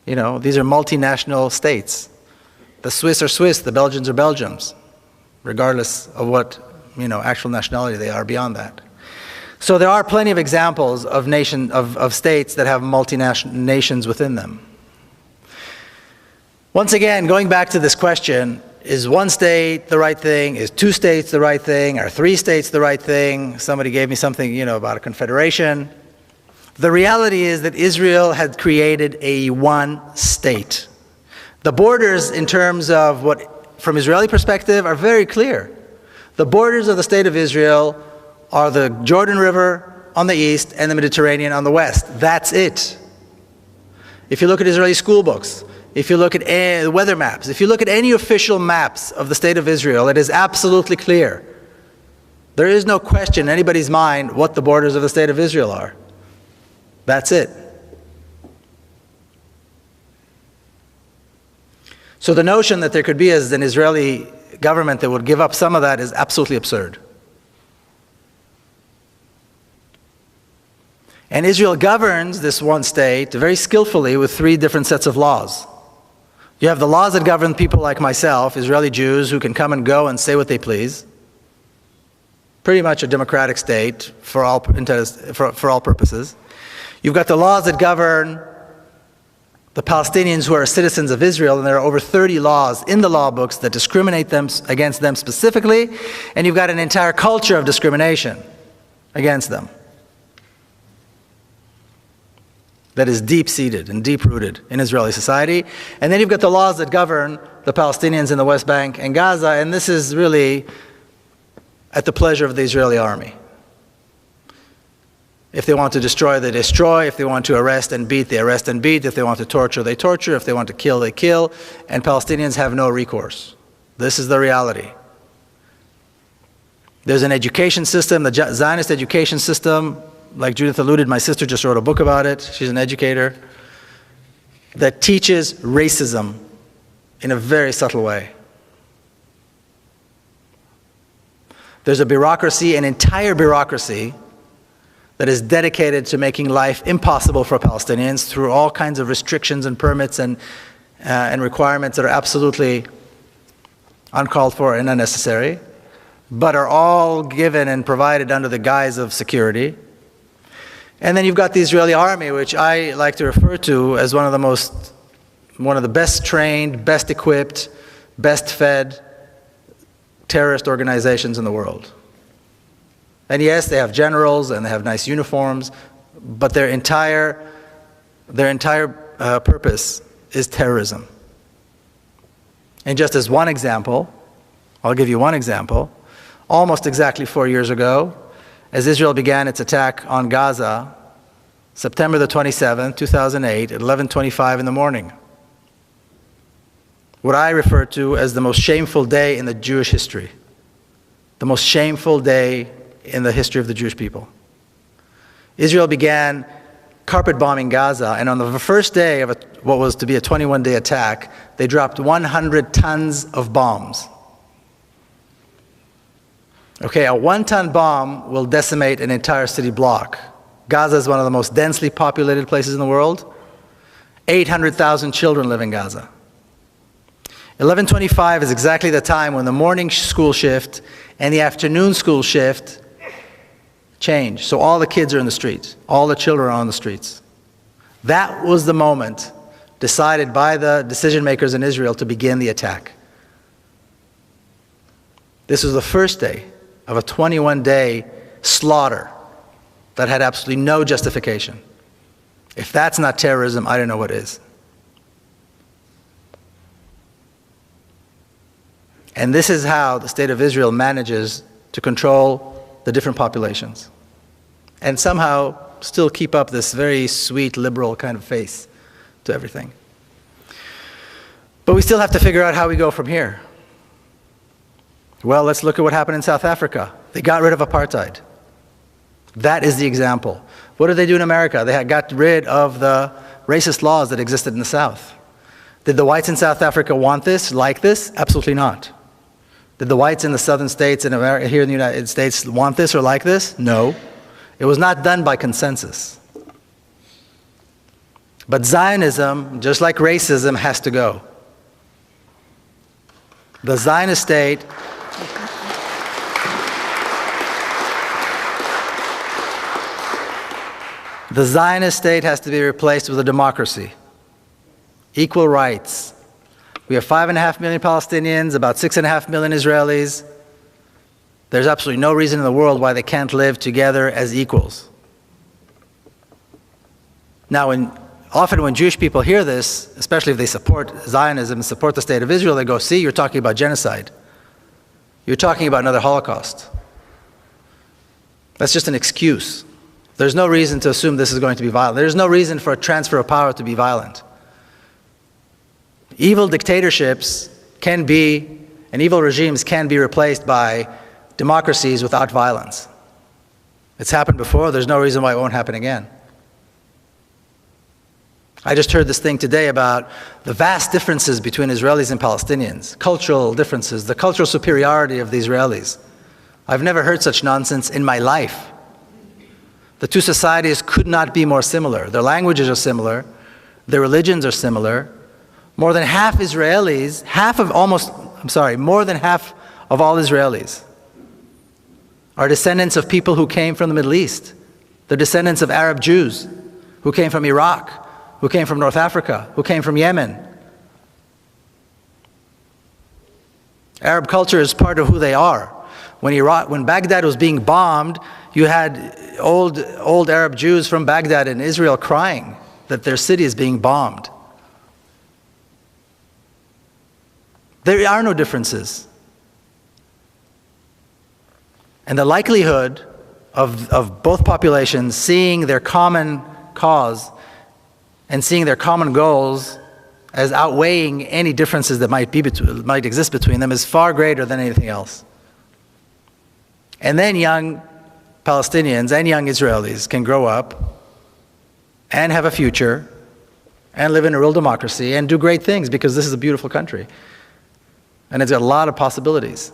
These are multinational states. The Swiss are Swiss, the Belgians are Belgians, regardless of what, actual nationality they are beyond that. So there are plenty of examples of states that have multinational nations within them. Once again, going back to this question, is one state the right thing? Is two states the right thing? Are three states the right thing? Somebody gave me something, about a confederation. The reality is that Israel had created a one state. The borders in terms of from Israeli perspective are very clear. The borders of the State of Israel are the Jordan River on the east and the Mediterranean on the west. That's it. If you look at Israeli school books, if you look at the weather maps, if you look at any official maps of the State of Israel, it is absolutely clear. There is no question in anybody's mind what the borders of the State of Israel are. That's it. So the notion that there could be an Israeli government that would give up some of that is absolutely absurd. And Israel governs this one state very skillfully with three different sets of laws. You have the laws that govern people like myself, Israeli Jews, who can come and go and say what they please. Pretty much a democratic state for all purposes. You've got the laws that govern the Palestinians who are citizens of Israel, and there are over 30 laws in the law books that discriminate against them specifically, and you've got an entire culture of discrimination against them that is deep-seated and deep-rooted in Israeli society. And then you've got the laws that govern the Palestinians in the West Bank and Gaza, and this is really at the pleasure of the Israeli army. If they want to destroy, they destroy. If they want to arrest and beat, they arrest and beat. If they want to torture, they torture. If they want to kill, they kill. And Palestinians have no recourse. This is the reality. There's an education system, the Zionist education system. Like Judith alluded, my sister just wrote a book about it. She's an educator that teaches racism in a very subtle way. There's a bureaucracy, an entire bureaucracy, that is dedicated to making life impossible for Palestinians through all kinds of restrictions and permits and requirements that are absolutely uncalled for and unnecessary, but are all given and provided under the guise of security. And then you've got the Israeli army, which I like to refer to as one of the best trained, best equipped, best fed terrorist organizations in the world. And yes, they have generals and they have nice uniforms, but their entire purpose is terrorism. And just as one example, I'll give you one example. Almost exactly 4 years ago, as Israel began its attack on Gaza, September the 27th, 2008, at 11:25 in the morning, what I refer to as the most shameful day in the Jewish history, the most shameful day in the history of the Jewish people. Israel began carpet bombing Gaza, and on the first day of what was to be a 21-day attack, they dropped 100 tons of bombs. Okay, a 1-ton bomb will decimate an entire city block. Gaza is one of the most densely populated places in the world. 800,000 children live in Gaza. 11:25 is exactly the time when the morning school shift and the afternoon school shift change. So all the kids are in the streets. All the children are on the streets. That was the moment decided by the decision makers in Israel to begin the attack. This was the first day of a 21-day slaughter that had absolutely no justification. If that's not terrorism, I don't know what is. And this is how the State of Israel manages to control the different populations and somehow still keep up this very sweet, liberal kind of face to everything. But we still have to figure out how we go from here. Well, let's look at what happened in South Africa. They got rid of apartheid. That is the example. What did they do in America? They got rid of the racist laws that existed in the South. Did the whites in South Africa want this, like this? Absolutely not. Did the whites in the southern states in America, here in the United States, want this or like this? No. It was not done by consensus. But Zionism, just like racism, has to go. The Zionist state has to be replaced with a democracy. Equal rights. We have 5.5 million Palestinians, about 6.5 million Israelis. There's absolutely no reason in the world why they can't live together as equals. Now, often when Jewish people hear this, especially if they support Zionism and support the State of Israel, they go, see, you're talking about genocide. you're talking about another Holocaust. That's just an excuse. There's no reason to assume this is going to be violent. There's no reason for a transfer of power to be violent. Evil dictatorships can be, and evil regimes can be replaced by democracies without violence. It's happened before. There's no reason why it won't happen again. I just heard this thing today about the vast differences between Israelis and Palestinians, cultural differences, the cultural superiority of the Israelis. I've never heard such nonsense in my life. The two societies could not be more similar. Their languages are similar. Their religions are similar. More than half Israelis, more than half of all Israelis are descendants of people who came from the Middle East. They're descendants of Arab Jews who came from Iraq, who came from North Africa, who came from Yemen. Arab culture is part of who they are. When Baghdad was being bombed, you had old Arab Jews from Baghdad in Israel crying that their city is being bombed. There are no differences. And the likelihood of both populations seeing their common cause and seeing their common goals as outweighing any differences that might exist between them is far greater than anything else. And then young Palestinians and young Israelis can grow up and have a future and live in a real democracy and do great things, because this is a beautiful country. And it's got a lot of possibilities.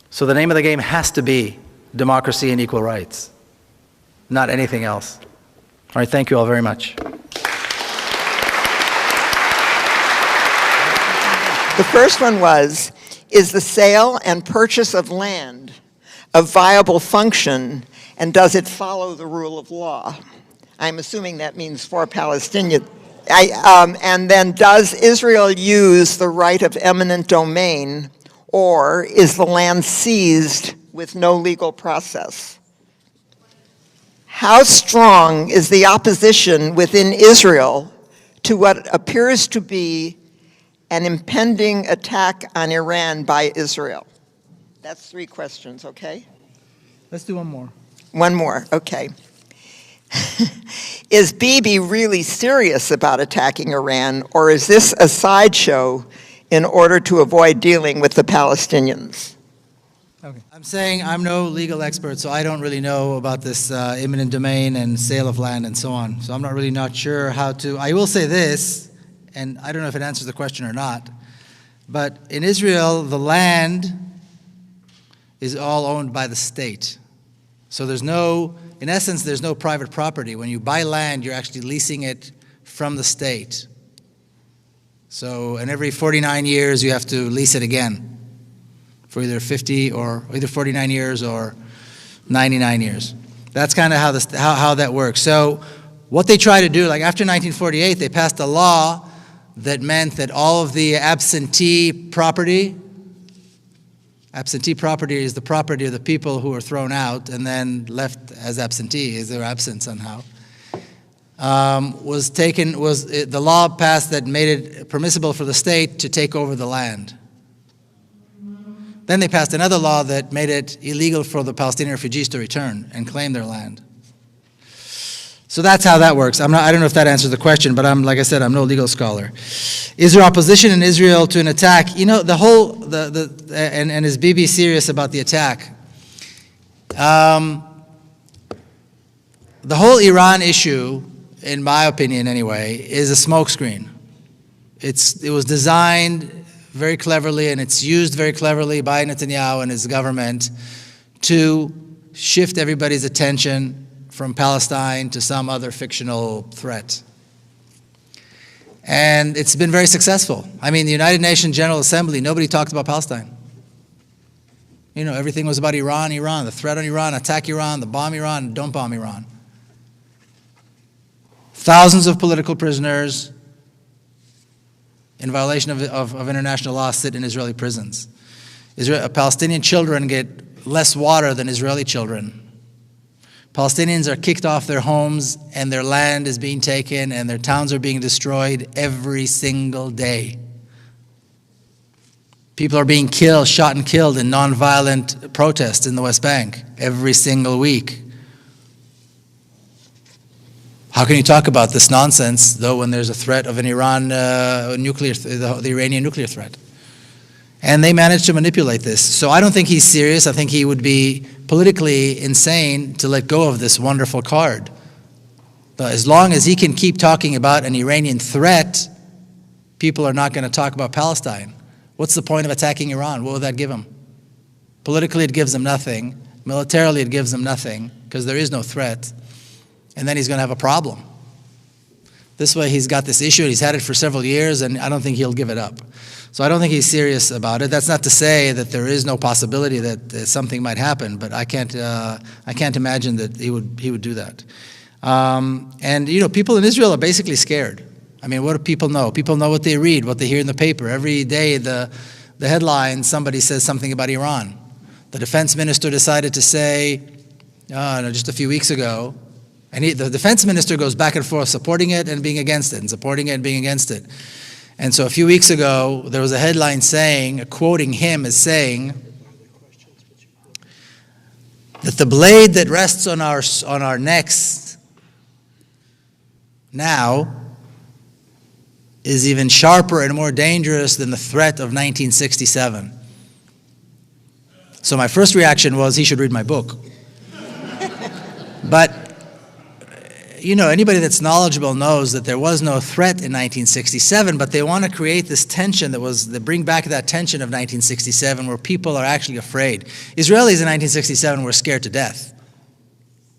So the name of the game has to be democracy and equal rights, not anything else. All right, thank you all very much. The first one was, is the sale and purchase of land a viable function, and does it follow the rule of law? I'm assuming that means for Palestinians. And then, does Israel use the right of eminent domain, or is the land seized with no legal process? How strong is the opposition within Israel to what appears to be an impending attack on Iran by Israel? That's 3 questions, okay? Let's do one more. One more, okay. Is Bibi really serious about attacking Iran, or is this a sideshow in order to avoid dealing with the Palestinians? Okay. I'm saying I'm no legal expert, so I don't really know about this eminent domain and sale of land and so on. So I'm not sure how to. I will say this, and I don't know if it answers the question or not, but in Israel, the land is all owned by the state. So in essence, there's no private property. When you buy land, you're actually leasing it from the state. So, and every 49 years, you have to lease it again for either 49 years or 99 years. That's kind of how that works. So what they try to do, like after 1948, they passed a law that meant that all of the absentee property is the property of the people who were thrown out and then left as absentees, they were absent somehow. The law passed that made it permissible for the state to take over the land. Then they passed another law that made it illegal for the Palestinian refugees to return and claim their land. So that's how that works. I don't know if that answers the question, but like I said, I'm no legal scholar. Is there opposition in Israel to an attack? You know, and is Bibi serious about the attack? The whole Iran issue, in my opinion anyway, is a smokescreen. It was designed very cleverly, and it's used very cleverly by Netanyahu and his government to shift everybody's attention from Palestine to some other fictional threat. And it's been very successful. I mean, the United Nations General Assembly, nobody talked about Palestine. You know, everything was about Iran, the threat on Iran, attack Iran, the bomb Iran, don't bomb Iran. Thousands of political prisoners in violation of international law sit in Israeli prisons. Palestinian children get less water than Israeli children. Palestinians are kicked off their homes and their land is being taken and their towns are being destroyed every single day. People are being killed, shot and killed in nonviolent protests in the West Bank every single week. How can you talk about this nonsense, though, when there's a threat of an the Iranian nuclear threat? And they managed to manipulate this. So I don't think he's serious. I think he would be politically insane to let go of this wonderful card. But as long as he can keep talking about an Iranian threat, people are not going to talk about Palestine. What's the point of attacking Iran? What will that give him? Politically, it gives him nothing. Militarily, it gives him nothing, because there is no threat. And then he's going to have a problem. This way, he's got this issue, and he's had it for several years, and I don't think he'll give it up. So I don't think he's serious about it. That's not to say that there is no possibility that something might happen, but I can't imagine that he would do that. And you know, people in Israel are basically scared. I mean, what do people know? People know what they read, what they hear in the paper. Every day, the headline, somebody says something about Iran. The defense minister decided to say, just a few weeks ago, and the defense minister goes back and forth, supporting it and being against it, and supporting it and being against it. And so a few weeks ago, there was a headline saying, quoting him as saying, that the blade that rests on our necks now is even sharper and more dangerous than the threat of 1967. So my first reaction was, he should read my book. But, you know, anybody that's knowledgeable knows that there was no threat in 1967, but they want to create this tension they bring back that tension of 1967 where people are actually afraid. Israelis in 1967 were scared to death.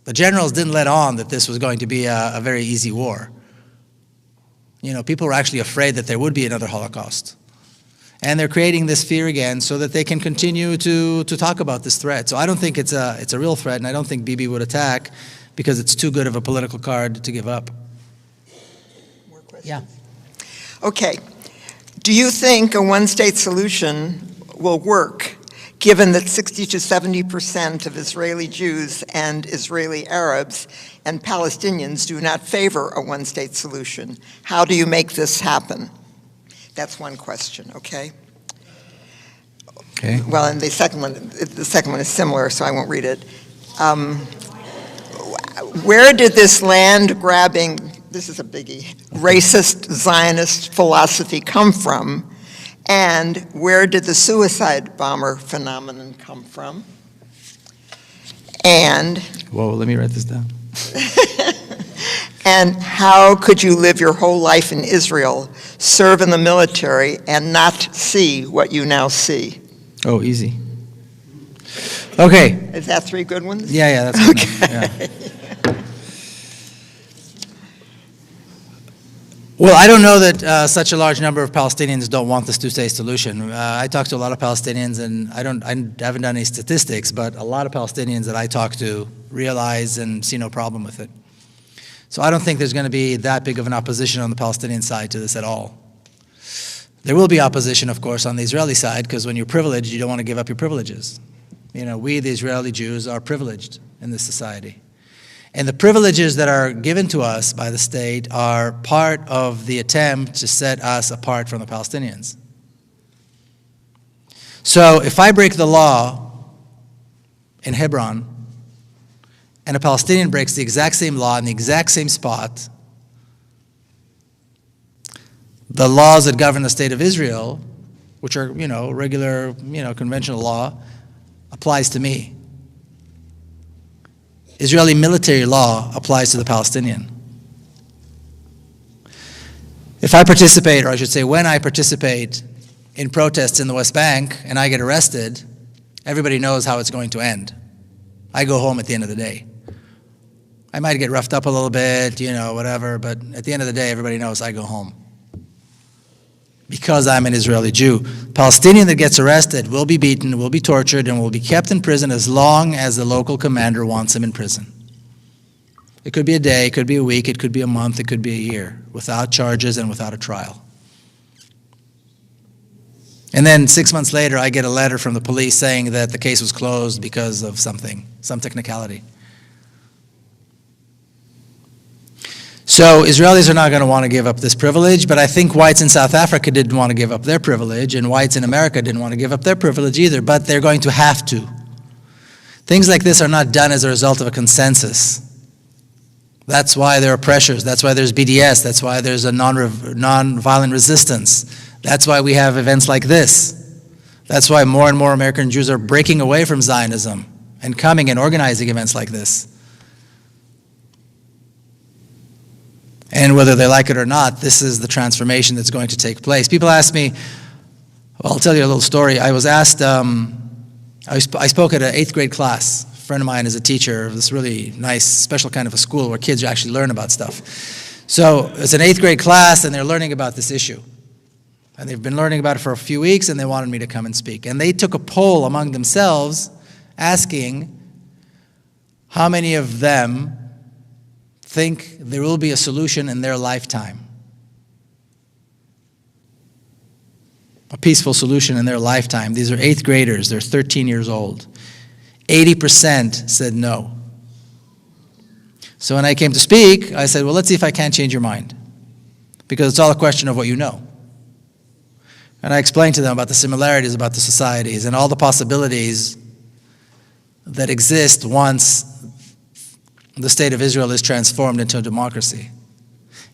The generals didn't let on that this was going to be a very easy war. You know, people were actually afraid that there would be another Holocaust. And they're creating this fear again so that they can continue to talk about this threat. So I don't think it's a real threat, and I don't think Bibi would attack because it's too good of a political card to give up. More questions? Yeah. Okay. Do you think a one-state solution will work, given that 60 to 70% of Israeli Jews and Israeli Arabs and Palestinians do not favor a one-state solution? How do you make this happen? That's one question, okay? Okay. Well, and the second one is similar, so I won't read it. Where did this land-grabbing, this is a biggie, racist Zionist philosophy come from? And where did the suicide bomber phenomenon come from? And Whoa, let me write this down. and how could you live your whole life in Israel, serve in the military, and not see what you now see? Oh, easy. Okay. Is that three good ones? Yeah, that's good enough. Yeah. Well, I don't know that such a large number of Palestinians don't want this two-state solution. I talk to a lot of Palestinians, and I haven't done any statistics, but a lot of Palestinians that I talk to realize and see no problem with it. So I don't think there's going to be that big of an opposition on the Palestinian side to this at all. There will be opposition, of course, on the Israeli side, because when you're privileged, you don't want to give up your privileges. You know, we, the Israeli Jews, are privileged in this society. And the privileges that are given to us by the state are part of the attempt to set us apart from the Palestinians. So if I break the law in Hebron, and a Palestinian breaks the exact same law in the exact same spot, the laws that govern the state of Israel, which are, regular, conventional law, applies to me. Israeli military law applies to the Palestinian. If I participate, or I should say when I participate in protests in the West Bank and I get arrested, everybody knows how it's going to end. I go home at the end of the day. I might get roughed up a little bit, whatever, but at the end of the day, everybody knows I go home. Because I'm an Israeli Jew. Palestinian that gets arrested will be beaten, will be tortured, and will be kept in prison as long as the local commander wants him in prison. It could be a day, it could be a week, it could be a month, it could be a year, without charges and without a trial. And then 6 months later, I get a letter from the police saying that the case was closed because of something, some technicality. So Israelis are not going to want to give up this privilege, but I think whites in South Africa didn't want to give up their privilege, and whites in America didn't want to give up their privilege either, but they're going to have to. Things like this are not done as a result of a consensus. That's why there are pressures. That's why there's BDS. That's why there's a non-violent resistance. That's why we have events like this. That's why more and more American Jews are breaking away from Zionism and coming and organizing events like this. And whether they like it or not, this is the transformation that's going to take place. People ask me, well, I'll tell you a little story. I was asked, I spoke at an 8th grade class. A friend of mine is a teacher of this really nice, special kind of a school where kids actually learn about stuff. So it's an 8th grade class, and they're learning about this issue. And they've been learning about it for a few weeks, and they wanted me to come and speak. And they took a poll among themselves asking how many of them think there will be a solution in their lifetime. A peaceful solution in their lifetime. These are 8th graders. They're 13 years old. 80% said no. So when I came to speak, I said, well, let's see if I can't change your mind. Because it's all a question of what you know. And I explained to them about the similarities about the societies and all the possibilities that exist once the state of Israel is transformed into a democracy.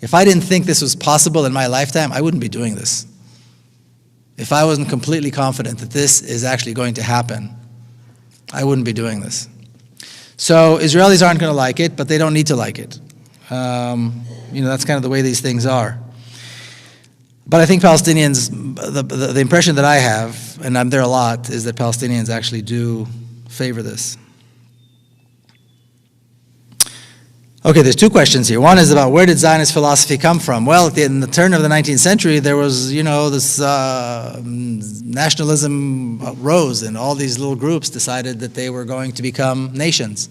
If I didn't think this was possible in my lifetime, I wouldn't be doing this. If I wasn't completely confident that this is actually going to happen, I wouldn't be doing this. So Israelis aren't going to like it, but they don't need to like it. That's kind of the way these things are. But I think Palestinians, the impression that I have, and I'm there a lot, is that Palestinians actually do favor this. Okay, there's two questions here. One is about where did Zionist philosophy come from? Well, in the turn of the 19th century, there was, this nationalism rose, and all these little groups decided that they were going to become nations.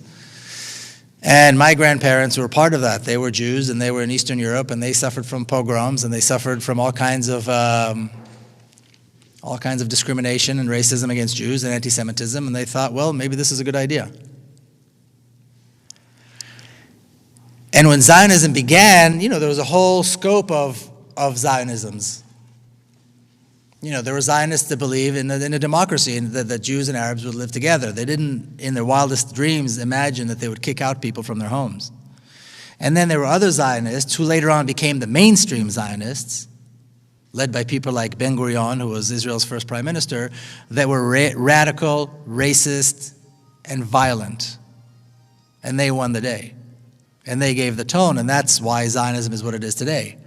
And my grandparents were part of that. They were Jews, and they were in Eastern Europe, and they suffered from pogroms, and they suffered from all kinds of discrimination and racism against Jews and anti-Semitism, and they thought, well, maybe this is a good idea. And when Zionism began, there was a whole scope of Zionisms. There were Zionists that believe in a democracy and that Jews and Arabs would live together. They didn't, in their wildest dreams, imagine that they would kick out people from their homes. And then there were other Zionists who later on became the mainstream Zionists, led by people like Ben Gurion, who was Israel's first prime minister, that were radical, racist, and violent. And they won the day. And they gave the tone, and that's why Zionism is what it is today.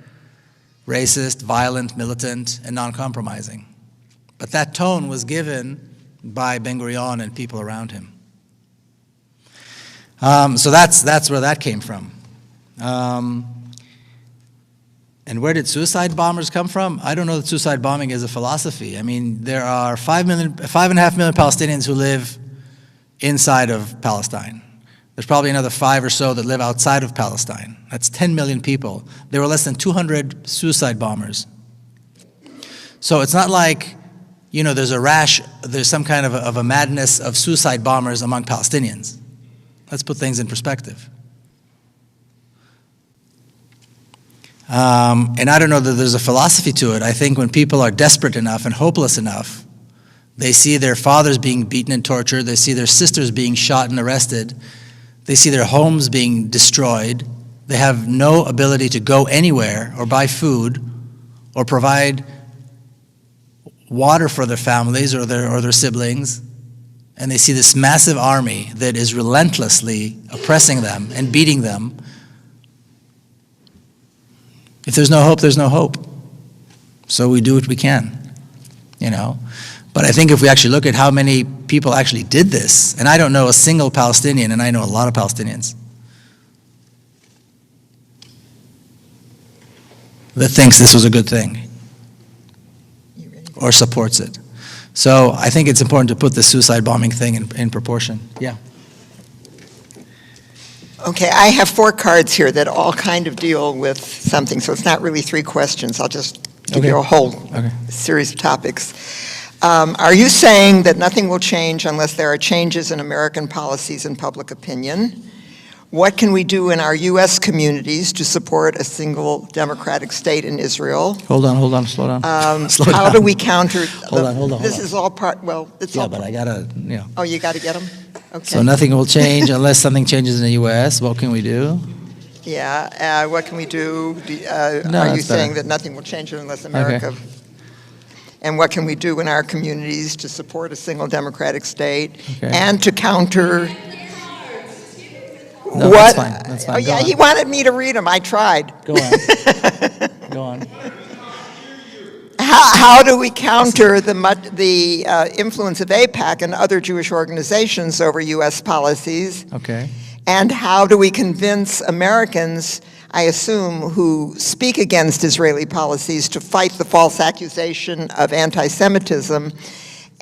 Racist, violent, militant, and non-compromising. But that tone was given by Ben Gurion and people around him. So that's where that came from. And where did suicide bombers come from? I don't know that suicide bombing is a philosophy. I mean, there are 5.5 million Palestinians who live inside of Palestine. There's probably another 5 or so that live outside of Palestine. That's 10 million people. There were less than 200 suicide bombers. So it's not like, there's a rash, there's some kind of a madness of suicide bombers among Palestinians. Let's put things in perspective. And I don't know that there's a philosophy to it. I think when people are desperate enough and hopeless enough, they see their fathers being beaten and tortured, they see their sisters being shot and arrested, they see their homes being destroyed. They have no ability to go anywhere or buy food or provide water for their families or their siblings. And they see this massive army that is relentlessly oppressing them and beating them. If there's no hope, there's no hope. So we do what we can, But I think if we actually look at how many people actually did this, and I don't know a single Palestinian, and I know a lot of Palestinians, that thinks this was a good thing or supports it. So I think it's important to put the suicide bombing thing in proportion. Yeah. Okay, I have 4 cards here that all kind of deal with something, so it's not really 3 questions. I'll just give you a whole series of topics. Are you saying that nothing will change unless there are changes in American policies and public opinion? What can we do in our U.S. communities to support a single democratic state in Israel? Hold on, slow down. Slow How down. do we counter? Hold on. This is all part, well, it's Yeah, all. but I gotta, Oh, you got to get them? Okay. So nothing will change unless something changes in the U.S. What can we do? Yeah, what can we do? No, Are you that's saying better. that nothing will change unless America? And what can we do in our communities to support a single democratic state Okay. and to counter? No, what? That's fine. Oh, Go yeah, on. he wanted me to read them. I tried. Go on. Go on. How do we counter the influence of AIPAC and other Jewish organizations over U.S. policies? Okay. And how do we convince Americans, I assume, who speak against Israeli policies to fight the false accusation of anti-Semitism?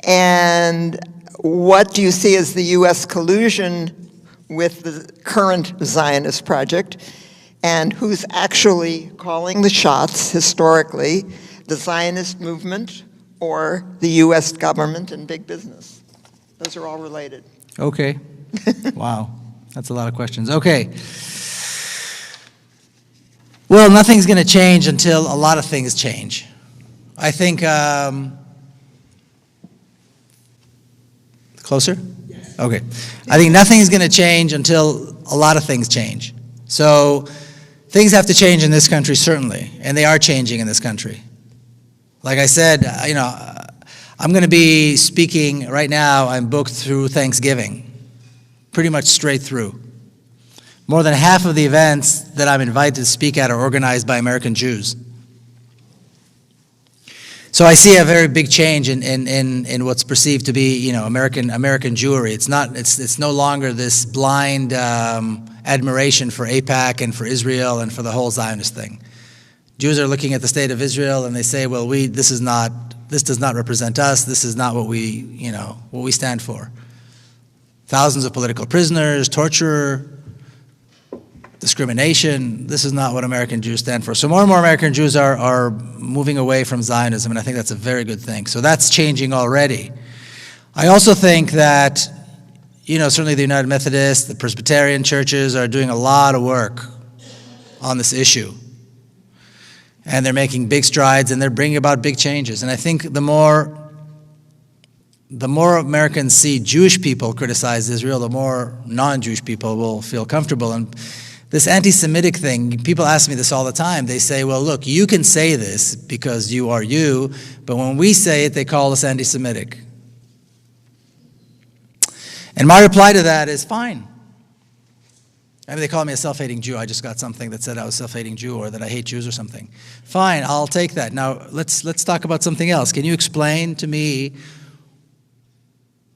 And what do you see as the U.S. collusion with the current Zionist project? And who's actually calling the shots historically, the Zionist movement or the U.S. government and big business? Those are all related. Okay. Wow. That's a lot of questions. Okay. Well, nothing's going to change until a lot of things change. I think, closer? Yes. Okay. I think nothing's going to change until a lot of things change. So things have to change in this country, certainly, and they are changing in this country. Like I said, I'm going to be speaking right now. I'm booked through Thanksgiving, pretty much straight through. More than half of the events that I'm invited to speak at are organized by American Jews. So I see a very big change in what's perceived to be, American Jewry. It's no longer this blind admiration for AIPAC and for Israel and for the whole Zionist thing. Jews are looking at the state of Israel and they say, well, this does not represent us. This is not what we stand for. Thousands of political prisoners, torture, discrimination. This is not what American Jews stand for. So more and more American Jews are moving away from Zionism, and I think that's a very good thing. So that's changing already. I also think that, certainly the United Methodists, the Presbyterian churches are doing a lot of work on this issue. And they're making big strides, and they're bringing about big changes. And I think the more Americans see Jewish people criticize Israel, the more non-Jewish people will feel comfortable. And this anti-Semitic thing, people ask me this all the time. They say, well, look, you can say this because you are you, but when we say it, they call us anti-Semitic. And my reply to that is, fine. I mean, they call me a self-hating Jew. I just got something that said I was a self-hating Jew or that I hate Jews or something. Fine, I'll take that. Now, let's talk about something else. Can you explain to me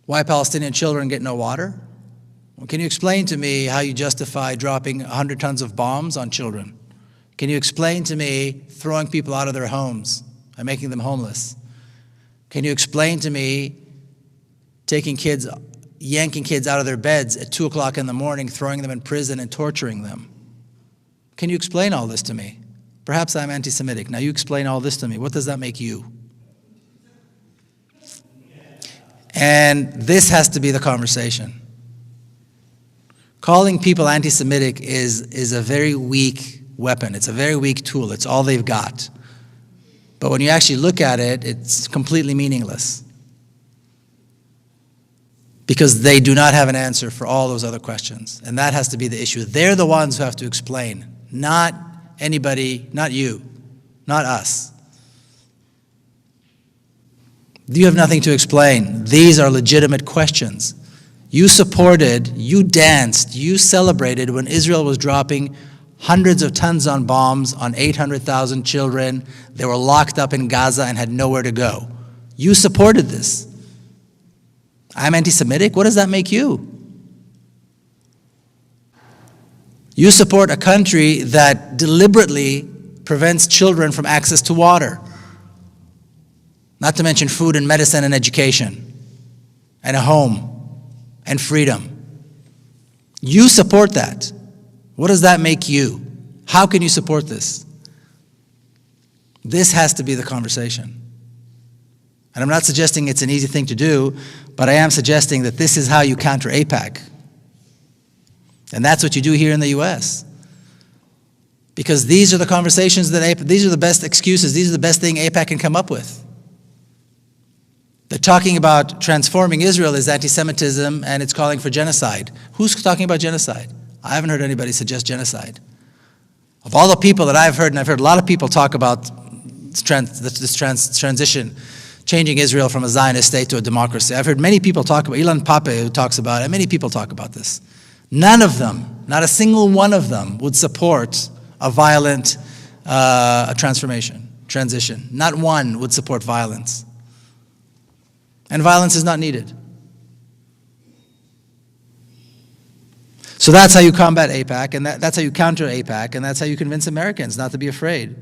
why Palestinian children get no water? Can you explain to me how you justify dropping 100 tons of bombs on children? Can you explain to me throwing people out of their homes and making them homeless? Can you explain to me yanking kids out of their beds at 2 o'clock in the morning, throwing them in prison and torturing them? Can you explain all this to me? Perhaps I'm anti-Semitic. Now you explain all this to me. What does that make you? And this has to be the conversation. Calling people anti-Semitic is a very weak weapon. It's a very weak tool. It's all they've got. But when you actually look at it, it's completely meaningless. Because they do not have an answer for all those other questions. And that has to be the issue. They're the ones who have to explain, not anybody, not you, not us. You have nothing to explain. These are legitimate questions. You supported, you danced, you celebrated when Israel was dropping hundreds of tons on bombs on 800,000 children. They were locked up in Gaza and had nowhere to go. You supported this. I'm anti-Semitic? What does that make you? You support a country that deliberately prevents children from access to water. Not to mention food and medicine and education and a home and freedom. You support that. What does that make you? How can you support this? This has to be the conversation. And I'm not suggesting it's an easy thing to do, but I am suggesting that this is how you counter AIPAC. And that's what you do here in the US. Because these are the conversations that these are the best excuses, these are the best thing AIPAC can come up with. They're talking about transforming Israel as anti-Semitism and it's calling for genocide. Who's talking about genocide? I haven't heard anybody suggest genocide. Of all the people that I've heard, and I've heard a lot of people talk about this transition, changing Israel from a Zionist state to a democracy. I've heard many people talk about, Ilan Pape who talks about it, many people talk about this. None of them, not a single one of them would support a violent transition. Not one would support violence. And violence is not needed. So that's how you combat AIPAC, and that's how you counter AIPAC, and that's how you convince Americans not to be afraid.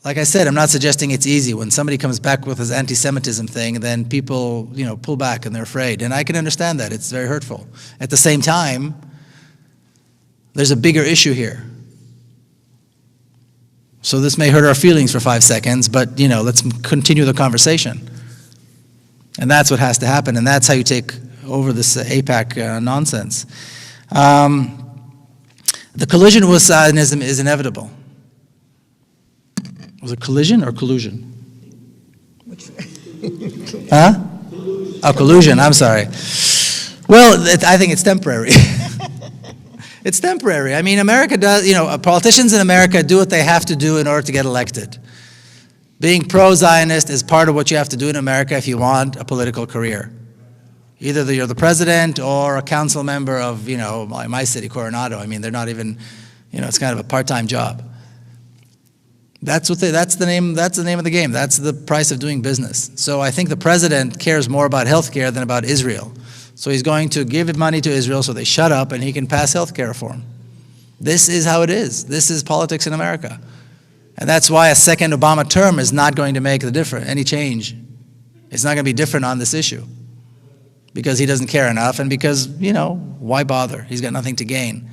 Like I said, I'm not suggesting it's easy. When somebody comes back with this anti-Semitism thing, then people, pull back and they're afraid. And I can understand that. It's very hurtful. At the same time, there's a bigger issue here. So this may hurt our feelings for 5 seconds, but, let's continue the conversation. And that's what has to happen, and that's how you take over this AIPAC nonsense. The collision with Zionism is inevitable. Was it collision or collusion? Huh? Oh, collusion, I'm sorry. Well, I think it's temporary. It's temporary. I mean, America does, politicians in America do what they have to do in order to get elected. Being pro-Zionist is part of what you have to do in America if you want a political career. Either you're the president or a council member of, my city, Coronado. I mean, they're not even, it's kind of a part-time job. That's the name of the game. That's the price of doing business. So I think the president cares more about health care than about Israel. So he's going to give money to Israel so they shut up and he can pass health care reform. This is how it is. This is politics in America. And that's why a second Obama term is not going to make any change. It's not going to be different on this issue. Because he doesn't care enough and because, why bother? He's got nothing to gain.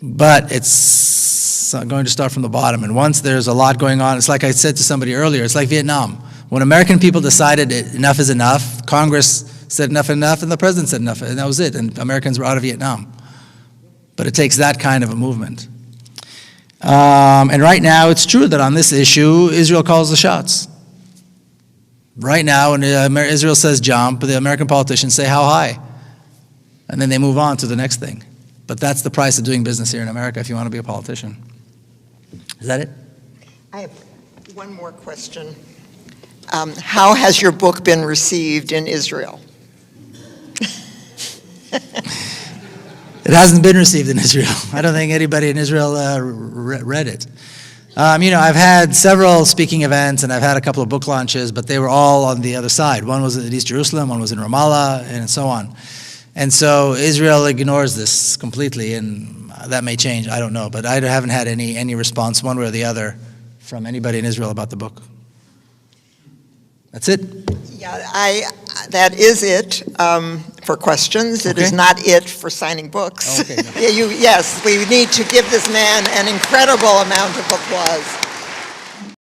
But it's going to start from the bottom. And once there's a lot going on, it's like I said to somebody earlier, it's like Vietnam. When American people decided enough is enough, Congress said enough, and the president said enough, and that was it. And Americans were out of Vietnam. But it takes that kind of a movement. And right now, it's true that on this issue, Israel calls the shots. Right now, when Israel says jump, the American politicians say how high. And then they move on to the next thing. But that's the price of doing business here in America if you want to be a politician. Is that it? I have one more question. How has your book been received in Israel? It hasn't been received in Israel. I don't think anybody in Israel read it. I've had several speaking events and I've had a couple of book launches, but they were all on the other side. One was in East Jerusalem, one was in Ramallah, and so on. And so Israel ignores this completely, and that may change. I don't know, but I haven't had any response one way or the other from anybody in Israel about the book. That's it. Yeah, that is it for questions. It is not it for signing books. Okay, no. Yes, we need to give this man an incredible amount of applause.